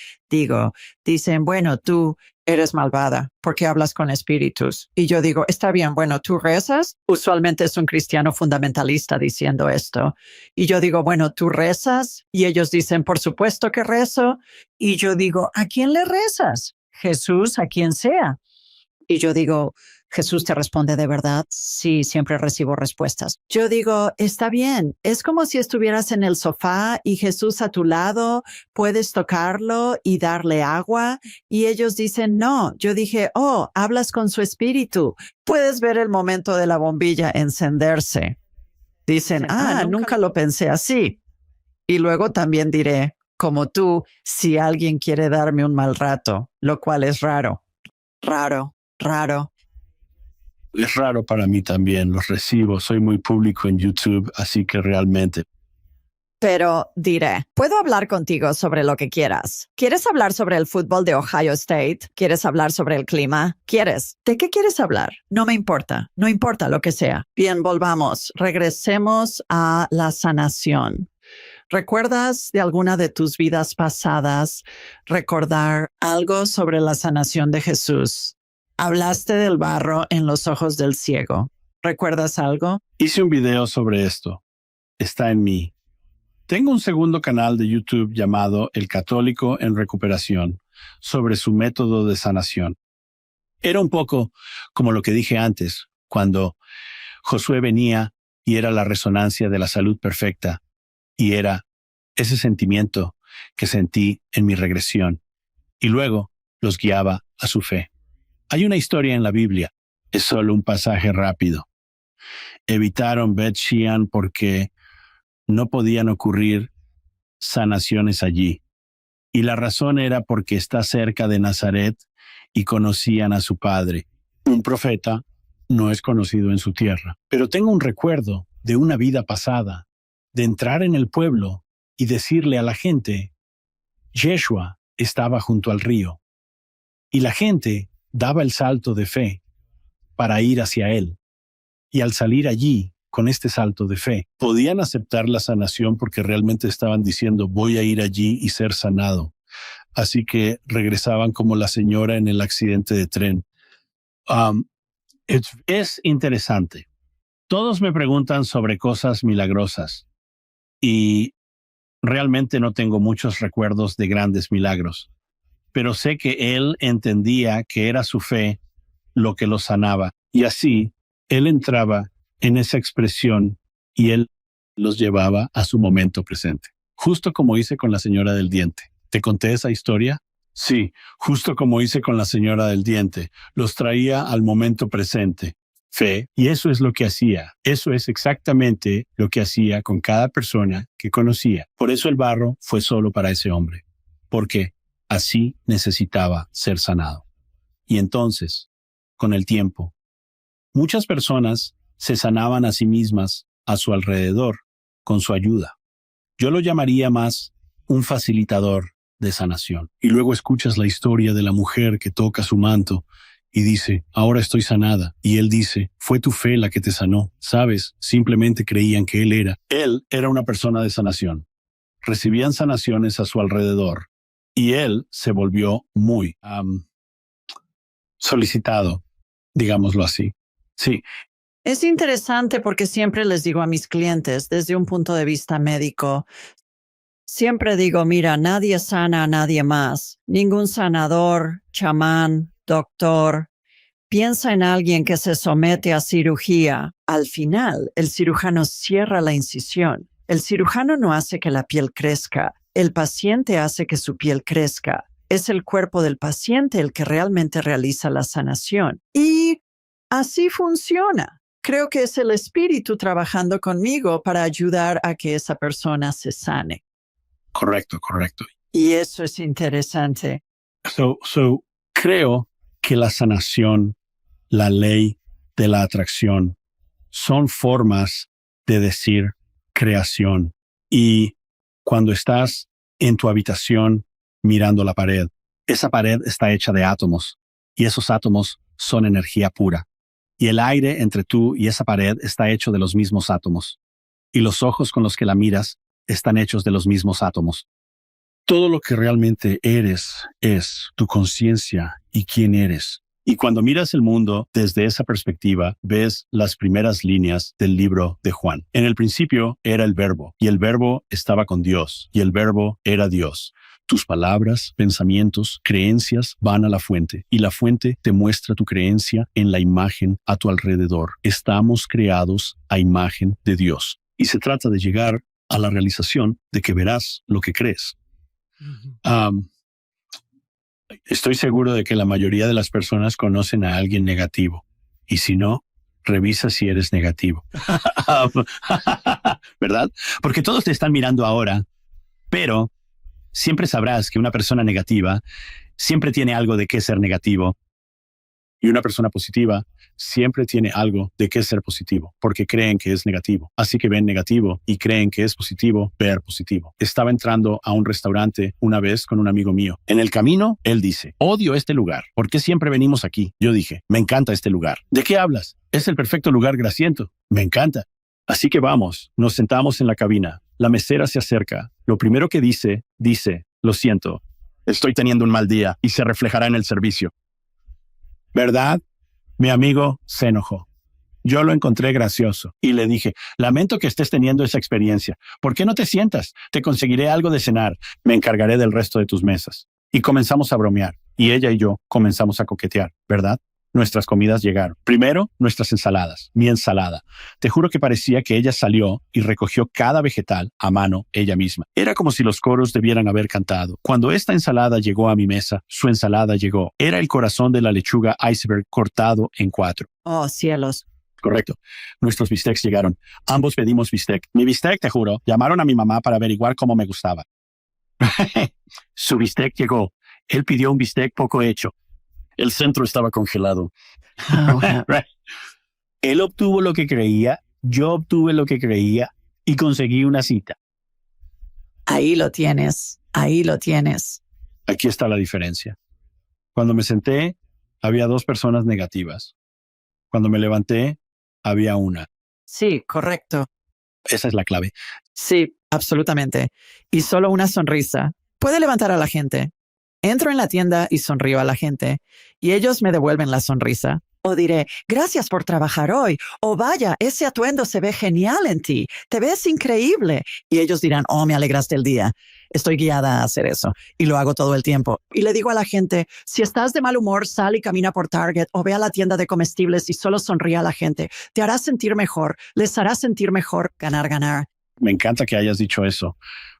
dicen, bueno, tú eres malvada porque hablas con espíritus. Y yo digo, está bien, bueno, ¿tú rezas? Usualmente es un cristiano fundamentalista diciendo esto. Y yo digo, bueno, ¿tú rezas? Y ellos dicen, por supuesto que rezo. Y yo digo, ¿a quién le rezas? Jesús, a quien sea. Y yo digo, Jesús te responde de verdad. Sí, siempre recibo respuestas. Yo digo, está bien. Es como si estuvieras en el sofá y Jesús a tu lado, puedes tocarlo y darle agua. Y ellos dicen, no. Yo dije, oh, hablas con su espíritu. Puedes ver el momento de la bombilla encenderse. Dicen, nunca lo pensé así. Y luego también diré, como tú, si alguien quiere darme un mal rato, lo cual es raro. Raro. Es raro para mí también, los recibo. Soy muy público en YouTube, así que realmente. Pero diré, puedo hablar contigo sobre lo que quieras. ¿Quieres hablar sobre el fútbol de Ohio State? ¿Quieres hablar sobre el clima? ¿Quieres? ¿De qué quieres hablar? No me importa, no importa lo que sea. Bien, volvamos. Regresemos a la sanación. ¿Recuerdas de alguna de tus vidas pasadas recordar algo sobre la sanación de Jesús? Hablaste del barro en los ojos del ciego. ¿Recuerdas algo? Hice un video sobre esto. Está en mí. Tengo un segundo canal de YouTube llamado El Católico en Recuperación, sobre su método de sanación. Era un poco como lo que dije antes, cuando Josué venía y era la resonancia de la salud perfecta, y era ese sentimiento que sentí en mi regresión, y luego los guiaba a su fe. Hay una historia en la Biblia, es solo un pasaje rápido. Evitaron Bet Shean porque no podían ocurrir sanaciones allí. Y la razón era porque está cerca de Nazaret y conocían a su padre. Un profeta no es conocido en su tierra. Pero tengo un recuerdo de una vida pasada, de entrar en el pueblo y decirle a la gente, Yeshua estaba junto al río. Y la gente daba el salto de fe para ir hacia él. Y al salir allí, con este salto de fe. Podían aceptar la sanación porque realmente estaban diciendo, voy a ir allí y ser sanado. Así que regresaban como la señora en el accidente de tren. Es interesante. Todos me preguntan sobre cosas milagrosas y realmente no tengo muchos recuerdos de grandes milagros, pero sé que él entendía que era su fe lo que lo sanaba y así él entraba en esa expresión y él los llevaba a su momento presente, justo como hice con la señora del diente. ¿Te conté esa historia? Sí, justo como hice con la señora del diente. Los traía al momento presente. Fe, y eso es lo que hacía. Eso es exactamente lo que hacía con cada persona que conocía. Por eso el barro fue solo para ese hombre, porque así necesitaba ser sanado. Y entonces, con el tiempo, muchas personas se sanaban a sí mismas a su alrededor con su ayuda. Yo lo llamaría más un facilitador de sanación. Y luego escuchas la historia de la mujer que toca su manto y dice, ahora estoy sanada. Y él dice, fue tu fe la que te sanó. Sabes, simplemente creían que él era una persona de sanación. Recibían sanaciones a su alrededor y él se volvió muy solicitado, digámoslo así. Sí. Es interesante porque siempre les digo a mis clientes, desde un punto de vista médico, siempre digo, mira, nadie sana a nadie más. Ningún sanador, chamán, doctor, piensa en alguien que se somete a cirugía. Al final, el cirujano cierra la incisión. El cirujano no hace que la piel crezca. El paciente hace que su piel crezca. Es el cuerpo del paciente el que realmente realiza la sanación. Y así funciona. Creo que es el espíritu trabajando conmigo para ayudar a que esa persona se sane. Correcto. Y eso es interesante. Creo que la sanación, la ley de la atracción, son formas de decir creación. Y cuando estás en tu habitación mirando la pared, esa pared está hecha de átomos y esos átomos son energía pura. Y el aire entre tú y esa pared está hecho de los mismos átomos. Y los ojos con los que la miras están hechos de los mismos átomos. Todo lo que realmente eres es tu conciencia y quién eres. Y cuando miras el mundo desde esa perspectiva, ves las primeras líneas del libro de Juan. En el principio era el Verbo, y el Verbo estaba con Dios, y el Verbo era Dios. Tus palabras, pensamientos, creencias van a la fuente, y la fuente te muestra tu creencia en la imagen a tu alrededor. Estamos creados a imagen de Dios. Y se trata de llegar a la realización de que verás lo que crees. Estoy seguro de que la mayoría de las personas conocen a alguien negativo. Y si no, revisa si eres negativo. ¿Verdad? Porque todos te están mirando ahora, pero siempre sabrás que una persona negativa siempre tiene algo de qué ser negativo. Y una persona positiva siempre tiene algo de qué ser positivo, porque creen que es negativo. Así que ven negativo y creen que es positivo ver positivo. Estaba entrando a un restaurante una vez con un amigo mío. En el camino, él dice, odio este lugar. ¿Por qué siempre venimos aquí? Yo dije, me encanta este lugar. ¿De qué hablas? Es el perfecto lugar grasiento. Me encanta. Así que vamos, nos sentamos en la cabina. La mesera se acerca. Lo primero que dice, lo siento, estoy teniendo un mal día y se reflejará en el servicio. ¿Verdad? Mi amigo se enojó. Yo lo encontré gracioso y le dije, lamento que estés teniendo esa experiencia. ¿Por qué no te sientas? Te conseguiré algo de cenar. Me encargaré del resto de tus mesas. Y comenzamos a bromear. Y ella y yo comenzamos a coquetear, ¿verdad? Nuestras comidas llegaron. Primero, nuestras ensaladas. Mi ensalada. Te juro que parecía que ella salió y recogió cada vegetal a mano ella misma. Era como si los coros debieran haber cantado. Cuando esta ensalada llegó a mi mesa, su ensalada llegó. Era el corazón de la lechuga iceberg cortado en 4. Oh, cielos. Correcto. Nuestros bistecs llegaron. Ambos pedimos bistec. Mi bistec, te juro, llamaron a mi mamá para averiguar cómo me gustaba. Su bistec llegó. Él pidió un bistec poco hecho. El centro estaba congelado. Él obtuvo lo que creía, yo obtuve lo que creía y conseguí una cita. Ahí lo tienes. Aquí está la diferencia. Cuando me senté, había 2 personas negativas. Cuando me levanté, había una. Sí, correcto. Esa es la clave. Sí, absolutamente. Y solo una sonrisa puede levantar a la gente. Entro en la tienda y sonrío a la gente, y ellos me devuelven la sonrisa. O diré, gracias por trabajar hoy. O vaya, ese atuendo se ve genial en ti. Te ves increíble. Y ellos dirán, oh, me alegraste el día. Estoy guiada a hacer eso. Y lo hago todo el tiempo. Y le digo a la gente, si estás de mal humor, sal y camina por Target o ve a la tienda de comestibles y solo sonríe a la gente. Te hará sentir mejor. Les hará sentir mejor. Ganar, ganar. Me encanta que hayas dicho eso,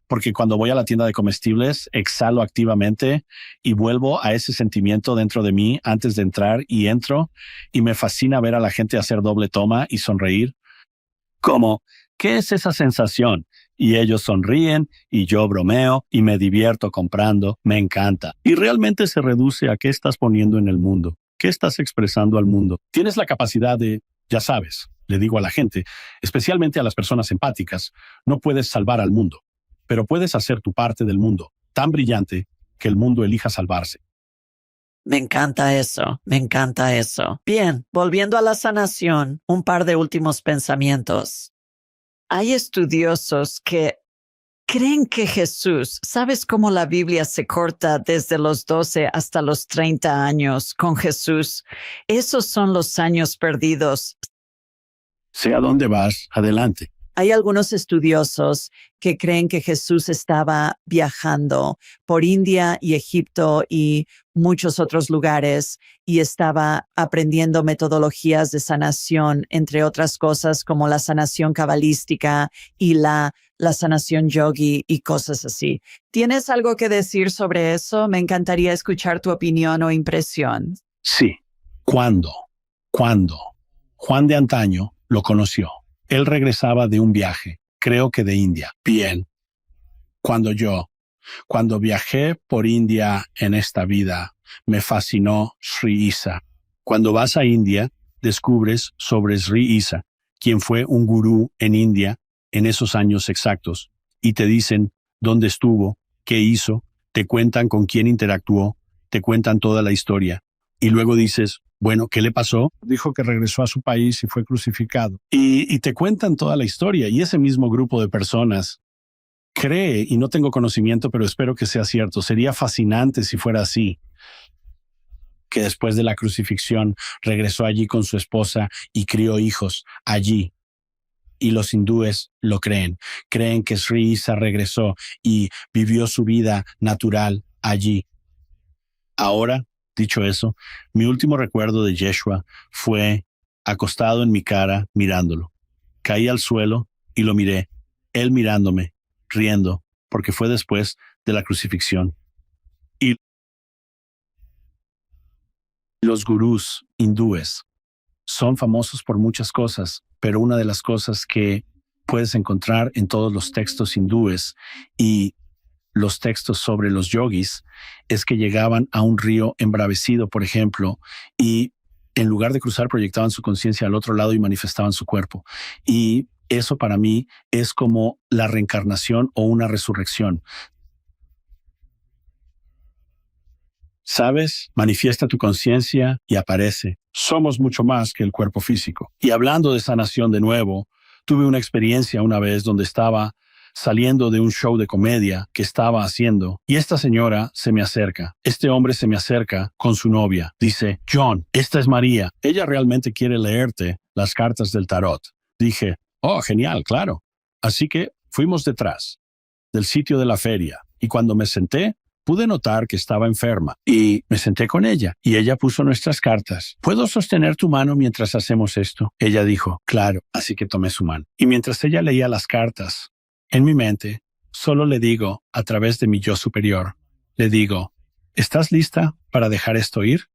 porque cuando voy a la tienda de comestibles, exhalo activamente y vuelvo a ese sentimiento dentro de mí antes de entrar y entro, y me fascina ver a la gente hacer doble toma y sonreír. Como, ¿qué es esa sensación? Y ellos sonríen y yo bromeo y me divierto comprando. Me encanta. Y realmente se reduce a qué estás poniendo en el mundo, qué estás expresando al mundo. Tienes la capacidad de, ya sabes, le digo a la gente, especialmente a las personas empáticas, no puedes salvar al mundo, pero puedes hacer tu parte del mundo tan brillante que el mundo elija salvarse. Me encanta eso, me encanta eso. Bien, volviendo a la sanación, un par de últimos pensamientos. Hay estudiosos que creen que Jesús, ¿sabes cómo la Biblia se corta desde los 12 hasta los 30 años con Jesús? Esos son los años perdidos. Sé a dónde vas, adelante. Hay algunos estudiosos que creen que Jesús estaba viajando por India y Egipto y muchos otros lugares y estaba aprendiendo metodologías de sanación, entre otras cosas como la sanación cabalística y la sanación yogi y cosas así. ¿Tienes algo que decir sobre eso? Me encantaría escuchar tu opinión o impresión. Sí. ¿Cuándo? Juan de antaño lo conoció. Él regresaba de un viaje, creo que de India. Bien. Cuando viajé por India en esta vida, me fascinó Sri Isa. Cuando vas a India, descubres sobre Sri Isa, quien fue un gurú en India en esos años exactos, y te dicen dónde estuvo, qué hizo, te cuentan con quién interactuó, te cuentan toda la historia, y luego dices, bueno, ¿qué le pasó? Dijo que regresó a su país y fue crucificado. Y te cuentan toda la historia, y ese mismo grupo de personas cree, y no tengo conocimiento, pero espero que sea cierto, sería fascinante si fuera así, que después de la crucifixión regresó allí con su esposa y crió hijos allí. Y los hindúes lo creen que Sri Isa regresó y vivió su vida natural allí. Ahora, dicho eso, mi último recuerdo de Yeshua fue acostado en mi cara mirándolo. Caí al suelo y lo miré, él mirándome, riendo, porque fue después de la crucifixión. Y los gurús hindúes son famosos por muchas cosas, pero una de las cosas que puedes encontrar en todos los textos hindúes y los textos sobre los yogis es que llegaban a un río embravecido, por ejemplo, y en lugar de cruzar proyectaban su conciencia al otro lado y manifestaban su cuerpo. Y eso para mí es como la reencarnación o una resurrección. ¿Sabes? Manifiesta tu conciencia y aparece. Somos mucho más que el cuerpo físico. Y hablando de sanación de nuevo, tuve una experiencia una vez donde estaba saliendo de un show de comedia que estaba haciendo y esta señora se me acerca. Este hombre se me acerca con su novia. Dice, John, esta es María. Ella realmente quiere leerte las cartas del tarot. Dije, oh, genial, claro. Así que fuimos detrás del sitio de la feria y cuando me senté, pude notar que estaba enferma y me senté con ella y ella puso nuestras cartas. ¿Puedo sostener tu mano mientras hacemos esto? Ella dijo, claro, así que tomé su mano. Y mientras ella leía las cartas, en mi mente, solo le digo, a través de mi yo superior, le digo, ¿estás lista para dejar esto ir?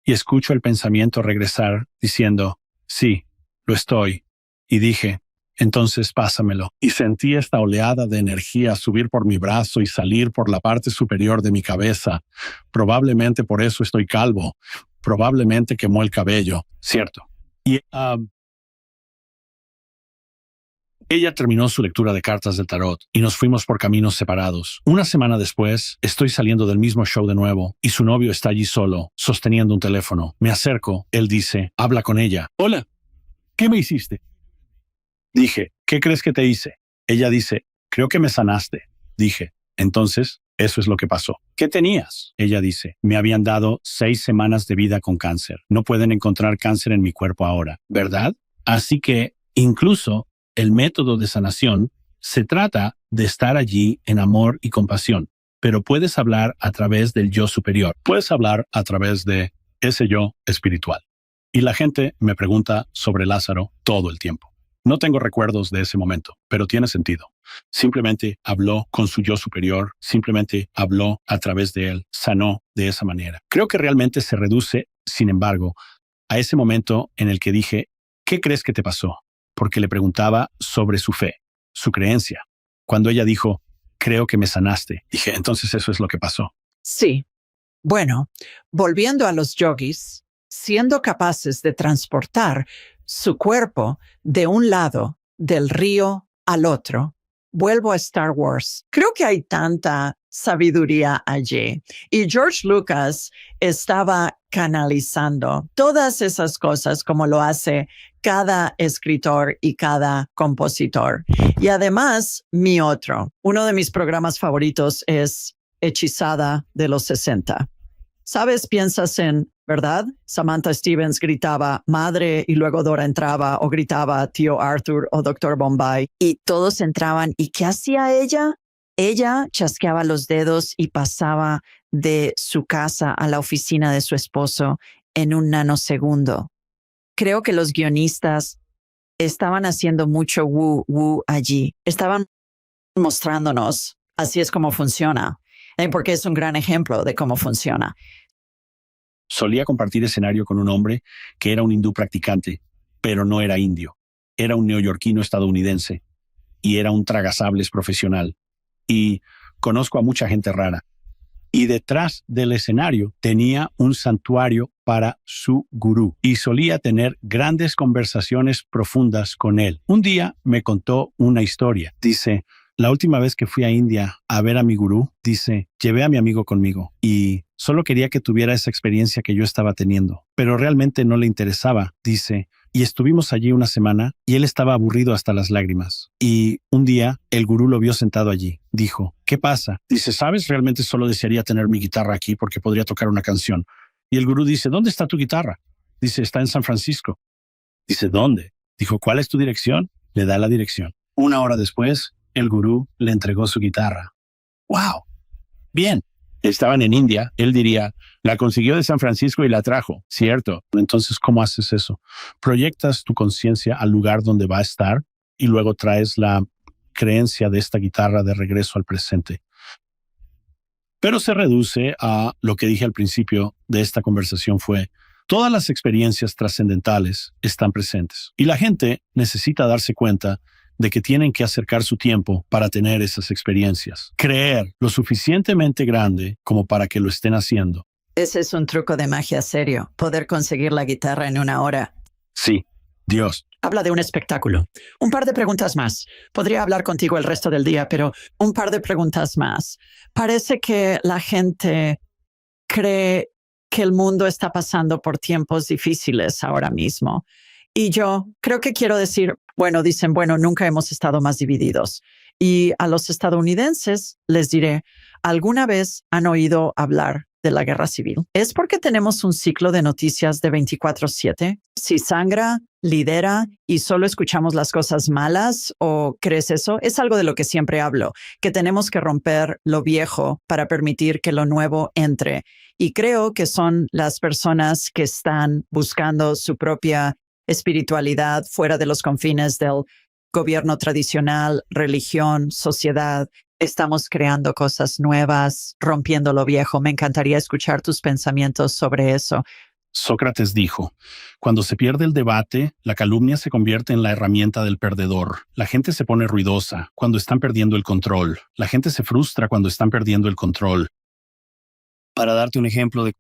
Y escucho el pensamiento regresar diciendo, sí, lo estoy. Y dije, entonces pásamelo. Y sentí esta oleada de energía subir por mi brazo y salir por la parte superior de mi cabeza. Probablemente por eso estoy calvo. Probablemente quemó el cabello. Cierto. Y ella terminó su lectura de cartas del tarot y nos fuimos por caminos separados. Una semana después, estoy saliendo del mismo show de nuevo y su novio está allí solo, sosteniendo un teléfono. Me acerco. Él dice, habla con ella. Hola, ¿qué me hiciste? Dije, ¿qué crees que te hice? Ella dice, creo que me sanaste. Dije, entonces, eso es lo que pasó. ¿Qué tenías? Ella dice, me habían dado 6 semanas de vida con cáncer. No pueden encontrar cáncer en mi cuerpo ahora, ¿verdad? Así que, incluso, el método de sanación se trata de estar allí en amor y compasión, pero puedes hablar a través del yo superior. Puedes hablar a través de ese yo espiritual. Y la gente me pregunta sobre Lázaro todo el tiempo. No tengo recuerdos de ese momento, pero tiene sentido. Simplemente habló con su yo superior, simplemente habló a través de él, sanó de esa manera. Creo que realmente se reduce, sin embargo, a ese momento en el que dije, ¿qué crees que te pasó? Porque le preguntaba sobre su fe, su creencia. Cuando ella dijo, creo que me sanaste, dije, entonces eso es lo que pasó. Sí. Bueno, volviendo a los yogis, siendo capaces de transportar su cuerpo de un lado del río al otro, vuelvo a Star Wars. Creo que hay tanta sabiduría allí. Y George Lucas estaba canalizando todas esas cosas como lo hace cada escritor y cada compositor. Y además, uno de mis programas favoritos es Hechizada de los 60. ¿Sabes? Piensas en, ¿verdad? Samantha Stevens gritaba madre y luego Dora entraba o gritaba tío Arthur o doctor Bombay y todos entraban. ¿Y qué hacía ella? Ella chasqueaba los dedos y pasaba de su casa a la oficina de su esposo en un nanosegundo. Creo que los guionistas estaban haciendo mucho woo allí. Estaban mostrándonos así es como funciona, porque es un gran ejemplo de cómo funciona. Solía compartir escenario con un hombre que era un hindú practicante, pero no era indio. Era un neoyorquino estadounidense y era un tragasables profesional. Y conozco a mucha gente rara. Y detrás del escenario tenía un santuario para su gurú y solía tener grandes conversaciones profundas con él. Un día me contó una historia. Dice, la última vez que fui a India a ver a mi gurú, dice, llevé a mi amigo conmigo y solo quería que tuviera esa experiencia que yo estaba teniendo, pero realmente no le interesaba, dice, y estuvimos allí una semana y él estaba aburrido hasta las lágrimas. Y un día el gurú lo vio sentado allí. Dijo, ¿qué pasa? Dice, ¿sabes? Realmente solo desearía tener mi guitarra aquí porque podría tocar una canción. Y el gurú dice, ¿dónde está tu guitarra? Dice, está en San Francisco. Dice, ¿dónde? Dijo, ¿cuál es tu dirección? Le da la dirección. 1 hora después, el gurú le entregó su guitarra. ¡Wow! Bien. Estaban en India, él diría, la consiguió de San Francisco y la trajo, ¿cierto? Entonces, ¿cómo haces eso? Proyectas tu conciencia al lugar donde va a estar y luego traes la creencia de esta guitarra de regreso al presente. Pero se reduce a lo que dije al principio de esta conversación fue, todas las experiencias trascendentales están presentes y la gente necesita darse cuenta de que tienen que acercar su tiempo para tener esas experiencias. Creer lo suficientemente grande como para que lo estén haciendo. Ese es un truco de magia serio, poder conseguir la guitarra en 1 hora. Sí, Dios. Habla de un espectáculo. Un par de preguntas más. Podría hablar contigo el resto del día, pero un par de preguntas más. Parece que la gente cree que el mundo está pasando por tiempos difíciles ahora mismo. Y yo creo que quiero decir, dicen, nunca hemos estado más divididos. Y a los estadounidenses les diré, ¿alguna vez han oído hablar de la guerra civil? ¿Es porque tenemos un ciclo de noticias de 24/7? Si sangra, lidera y solo escuchamos las cosas malas, ¿o crees eso? Es algo de lo que siempre hablo, que tenemos que romper lo viejo para permitir que lo nuevo entre. Y creo que son las personas que están buscando su propia espiritualidad fuera de los confines del gobierno tradicional, religión, sociedad. Estamos creando cosas nuevas, rompiendo lo viejo. Me encantaría escuchar tus pensamientos sobre eso. Sócrates dijo, cuando se pierde el debate, la calumnia se convierte en la herramienta del perdedor. La gente se pone ruidosa cuando están perdiendo el control. La gente se frustra cuando están perdiendo el control. Para darte un ejemplo de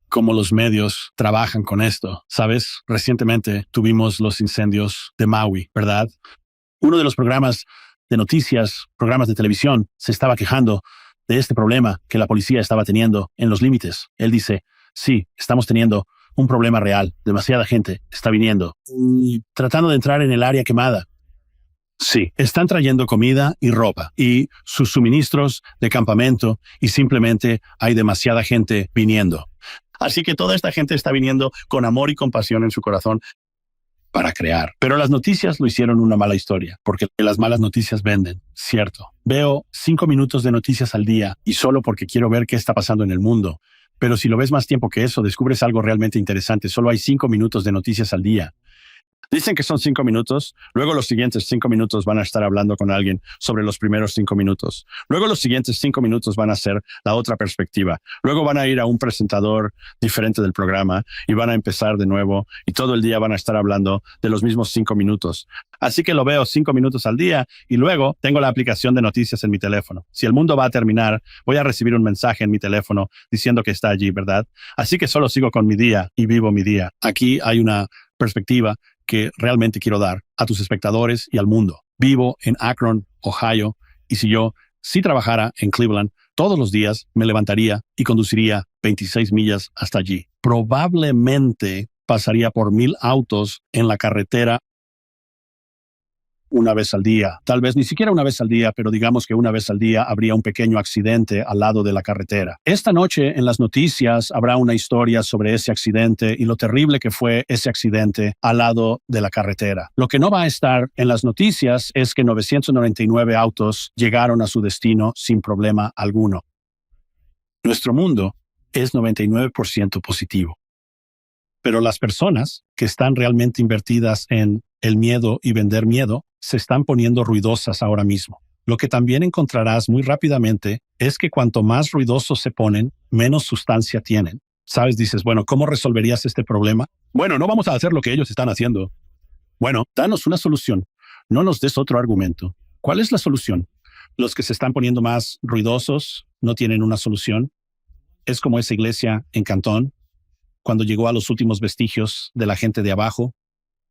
cómo los medios trabajan con esto, ¿sabes? Recientemente tuvimos los incendios de Maui, ¿verdad? Uno de los programas de noticias, programas de televisión, se estaba quejando de este problema que la policía estaba teniendo en los límites. Él dice, sí, estamos teniendo un problema real. Demasiada gente está viniendo y tratando de entrar en el área quemada. Sí, están trayendo comida y ropa y sus suministros de campamento y simplemente hay demasiada gente viniendo. Así que toda esta gente está viniendo con amor y compasión en su corazón para crear. Pero las noticias lo hicieron una mala historia, porque las malas noticias venden, cierto. Veo 5 minutos de noticias al día y solo porque quiero ver qué está pasando en el mundo. Pero si lo ves más tiempo que eso, descubres algo realmente interesante. Solo hay 5 minutos de noticias al día. Dicen que son 5 minutos, luego los siguientes 5 minutos van a estar hablando con alguien sobre los primeros 5 minutos. Luego los siguientes 5 minutos van a ser la otra perspectiva. Luego van a ir a un presentador diferente del programa y van a empezar de nuevo y todo el día van a estar hablando de los mismos 5 minutos. Así que lo veo 5 minutos al día y luego tengo la aplicación de noticias en mi teléfono. Si el mundo va a terminar, voy a recibir un mensaje en mi teléfono diciendo que está allí, ¿verdad? Así que solo sigo con mi día y vivo mi día. Aquí hay una perspectiva que realmente quiero dar a tus espectadores y al mundo. Vivo en Akron, Ohio, y si yo trabajara en Cleveland, todos los días me levantaría y conduciría 26 millas hasta allí. Probablemente pasaría por 1,000 autos en la carretera una vez al día. Tal vez ni siquiera una vez al día, pero digamos que una vez al día habría un pequeño accidente al lado de la carretera. Esta noche en las noticias habrá una historia sobre ese accidente y lo terrible que fue ese accidente al lado de la carretera. Lo que no va a estar en las noticias es que 999 autos llegaron a su destino sin problema alguno. Nuestro mundo es 99% positivo. Pero las personas que están realmente invertidas en el miedo y vender miedo se están poniendo ruidosas ahora mismo. Lo que también encontrarás muy rápidamente es que cuanto más ruidosos se ponen, menos sustancia tienen. ¿Sabes? Dices, bueno, ¿cómo resolverías este problema? Bueno, no vamos a hacer lo que ellos están haciendo. Bueno, danos una solución. No nos des otro argumento. ¿Cuál es la solución? Los que se están poniendo más ruidosos no tienen una solución. Es como esa iglesia en Cantón, cuando llegó a los últimos vestigios de la gente de abajo,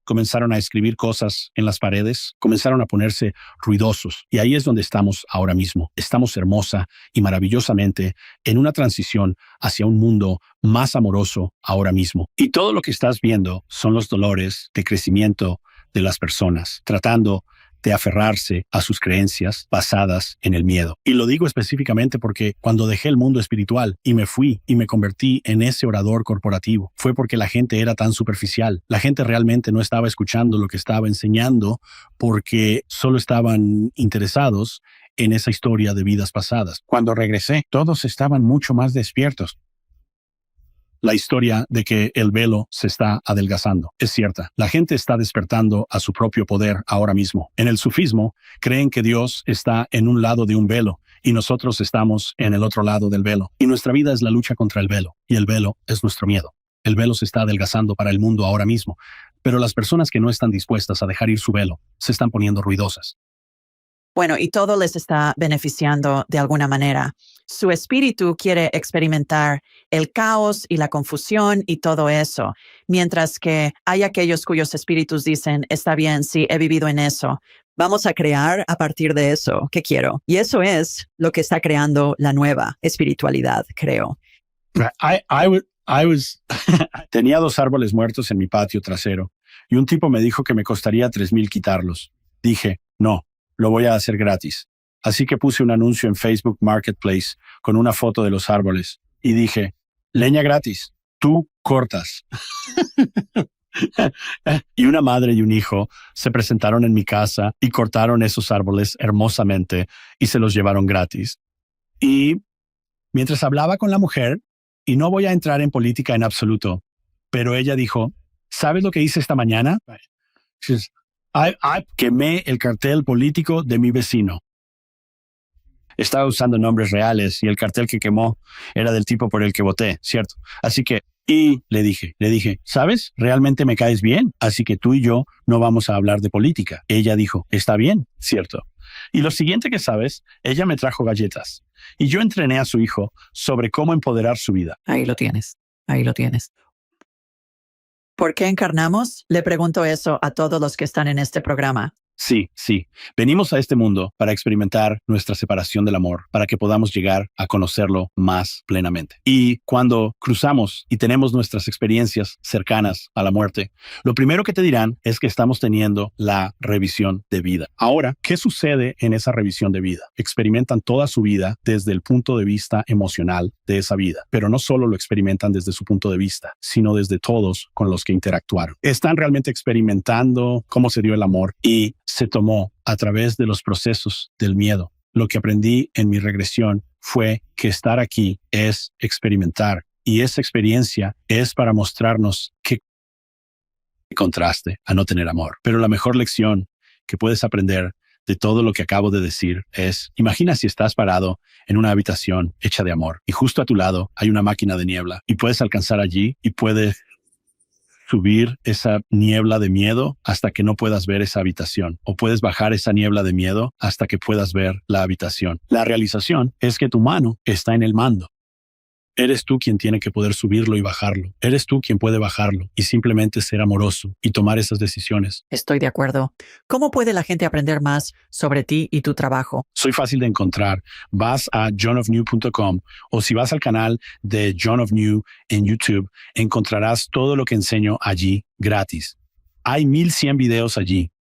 comenzaron a escribir cosas en las paredes, comenzaron a ponerse ruidosos. Y ahí es donde estamos ahora mismo. Estamos hermosa y maravillosamente en una transición hacia un mundo más amoroso ahora mismo. Y todo lo que estás viendo son los dolores de crecimiento de las personas, tratando de aferrarse a sus creencias basadas en el miedo. Y lo digo específicamente porque cuando dejé el mundo espiritual y me fui y me convertí en ese orador corporativo, fue porque la gente era tan superficial. La gente realmente no estaba escuchando lo que estaba enseñando porque solo estaban interesados en esa historia de vidas pasadas. Cuando regresé, todos estaban mucho más despiertos. La historia de que el velo se está adelgazando es cierta. La gente está despertando a su propio poder ahora mismo. En el sufismo, creen que Dios está en un lado de un velo y nosotros estamos en el otro lado del velo. Y nuestra vida es la lucha contra el velo, y el velo es nuestro miedo. El velo se está adelgazando para el mundo ahora mismo, pero las personas que no están dispuestas a dejar ir su velo se están poniendo ruidosas. Bueno, y todo les está beneficiando de alguna manera. Su espíritu quiere experimentar el caos y la confusión y todo eso, mientras que hay aquellos cuyos espíritus dicen, está bien, sí, he vivido en eso. Vamos a crear a partir de eso que quiero. Y eso es lo que está creando la nueva espiritualidad, creo. Tenía 2 árboles muertos en mi patio trasero y un tipo me dijo que me costaría $3,000 quitarlos. Dije, no. Lo voy a hacer gratis. Así que puse un anuncio en Facebook Marketplace con una foto de los árboles y dije, leña gratis, tú cortas. Y una madre y un hijo se presentaron en mi casa y cortaron esos árboles hermosamente y se los llevaron gratis. Y mientras hablaba con la mujer, y no voy a entrar en política en absoluto, pero ella dijo, ¿sabes lo que hice esta mañana? Quemé el cartel político de mi vecino. Estaba usando nombres reales y el cartel que quemó era del tipo por el que voté, ¿cierto? Así que, y le dije, ¿sabes? Realmente me caes bien, así que tú y yo no vamos a hablar de política. Ella dijo, está bien, ¿cierto? Y lo siguiente que sabes, ella me trajo galletas y yo entrené a su hijo sobre cómo empoderar su vida. Ahí lo tienes. ¿Por qué encarnamos? Le pregunto eso a todos los que están en este programa. Sí. Venimos a este mundo para experimentar nuestra separación del amor, para que podamos llegar a conocerlo más plenamente. Y cuando cruzamos y tenemos nuestras experiencias cercanas a la muerte, lo primero que te dirán es que estamos teniendo la revisión de vida. Ahora, ¿qué sucede en esa revisión de vida? Experimentan toda su vida desde el punto de vista emocional de esa vida, pero no solo lo experimentan desde su punto de vista, sino desde todos con los que interactuaron. Están realmente experimentando cómo se dio el amor y se tomó a través de los procesos del miedo. Lo que aprendí en mi regresión fue que estar aquí es experimentar, y esa experiencia es para mostrarnos qué contraste a no tener amor. Pero la mejor lección que puedes aprender de todo lo que acabo de decir es, imagina si estás parado en una habitación hecha de amor y justo a tu lado hay una máquina de niebla y puedes alcanzar allí y puedes subir esa niebla de miedo hasta que no puedas ver esa habitación, o puedes bajar esa niebla de miedo hasta que puedas ver la habitación. La realización es que tu mano está en el mando. Eres tú quien tiene que poder subirlo y bajarlo. Eres tú quien puede bajarlo y simplemente ser amoroso y tomar esas decisiones. Estoy de acuerdo. ¿Cómo puede la gente aprender más sobre ti y tu trabajo? Soy fácil de encontrar. Vas a johnofnew.com o si vas al canal de John of New en YouTube, encontrarás todo lo que enseño allí gratis. Hay 1100 videos allí.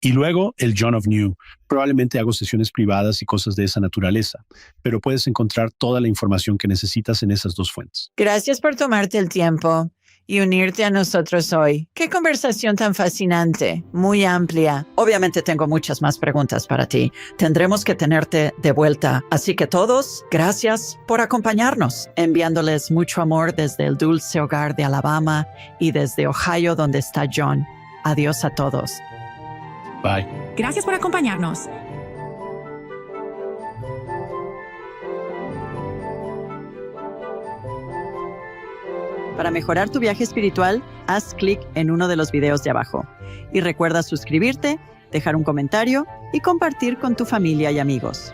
Y luego el John of New. Probablemente hago sesiones privadas y cosas de esa naturaleza, pero puedes encontrar toda la información que necesitas en esas dos fuentes. Gracias por tomarte el tiempo y unirte a nosotros hoy. ¡Qué conversación tan fascinante! Muy amplia. Obviamente tengo muchas más preguntas para ti. Tendremos que tenerte de vuelta. Así que todos, gracias por acompañarnos. Enviándoles mucho amor desde el dulce hogar de Alabama y desde Ohio, donde está John. Adiós a todos. Bye. Gracias por acompañarnos. Para mejorar tu viaje espiritual, haz clic en uno de los videos de abajo. Y recuerda suscribirte, dejar un comentario y compartir con tu familia y amigos.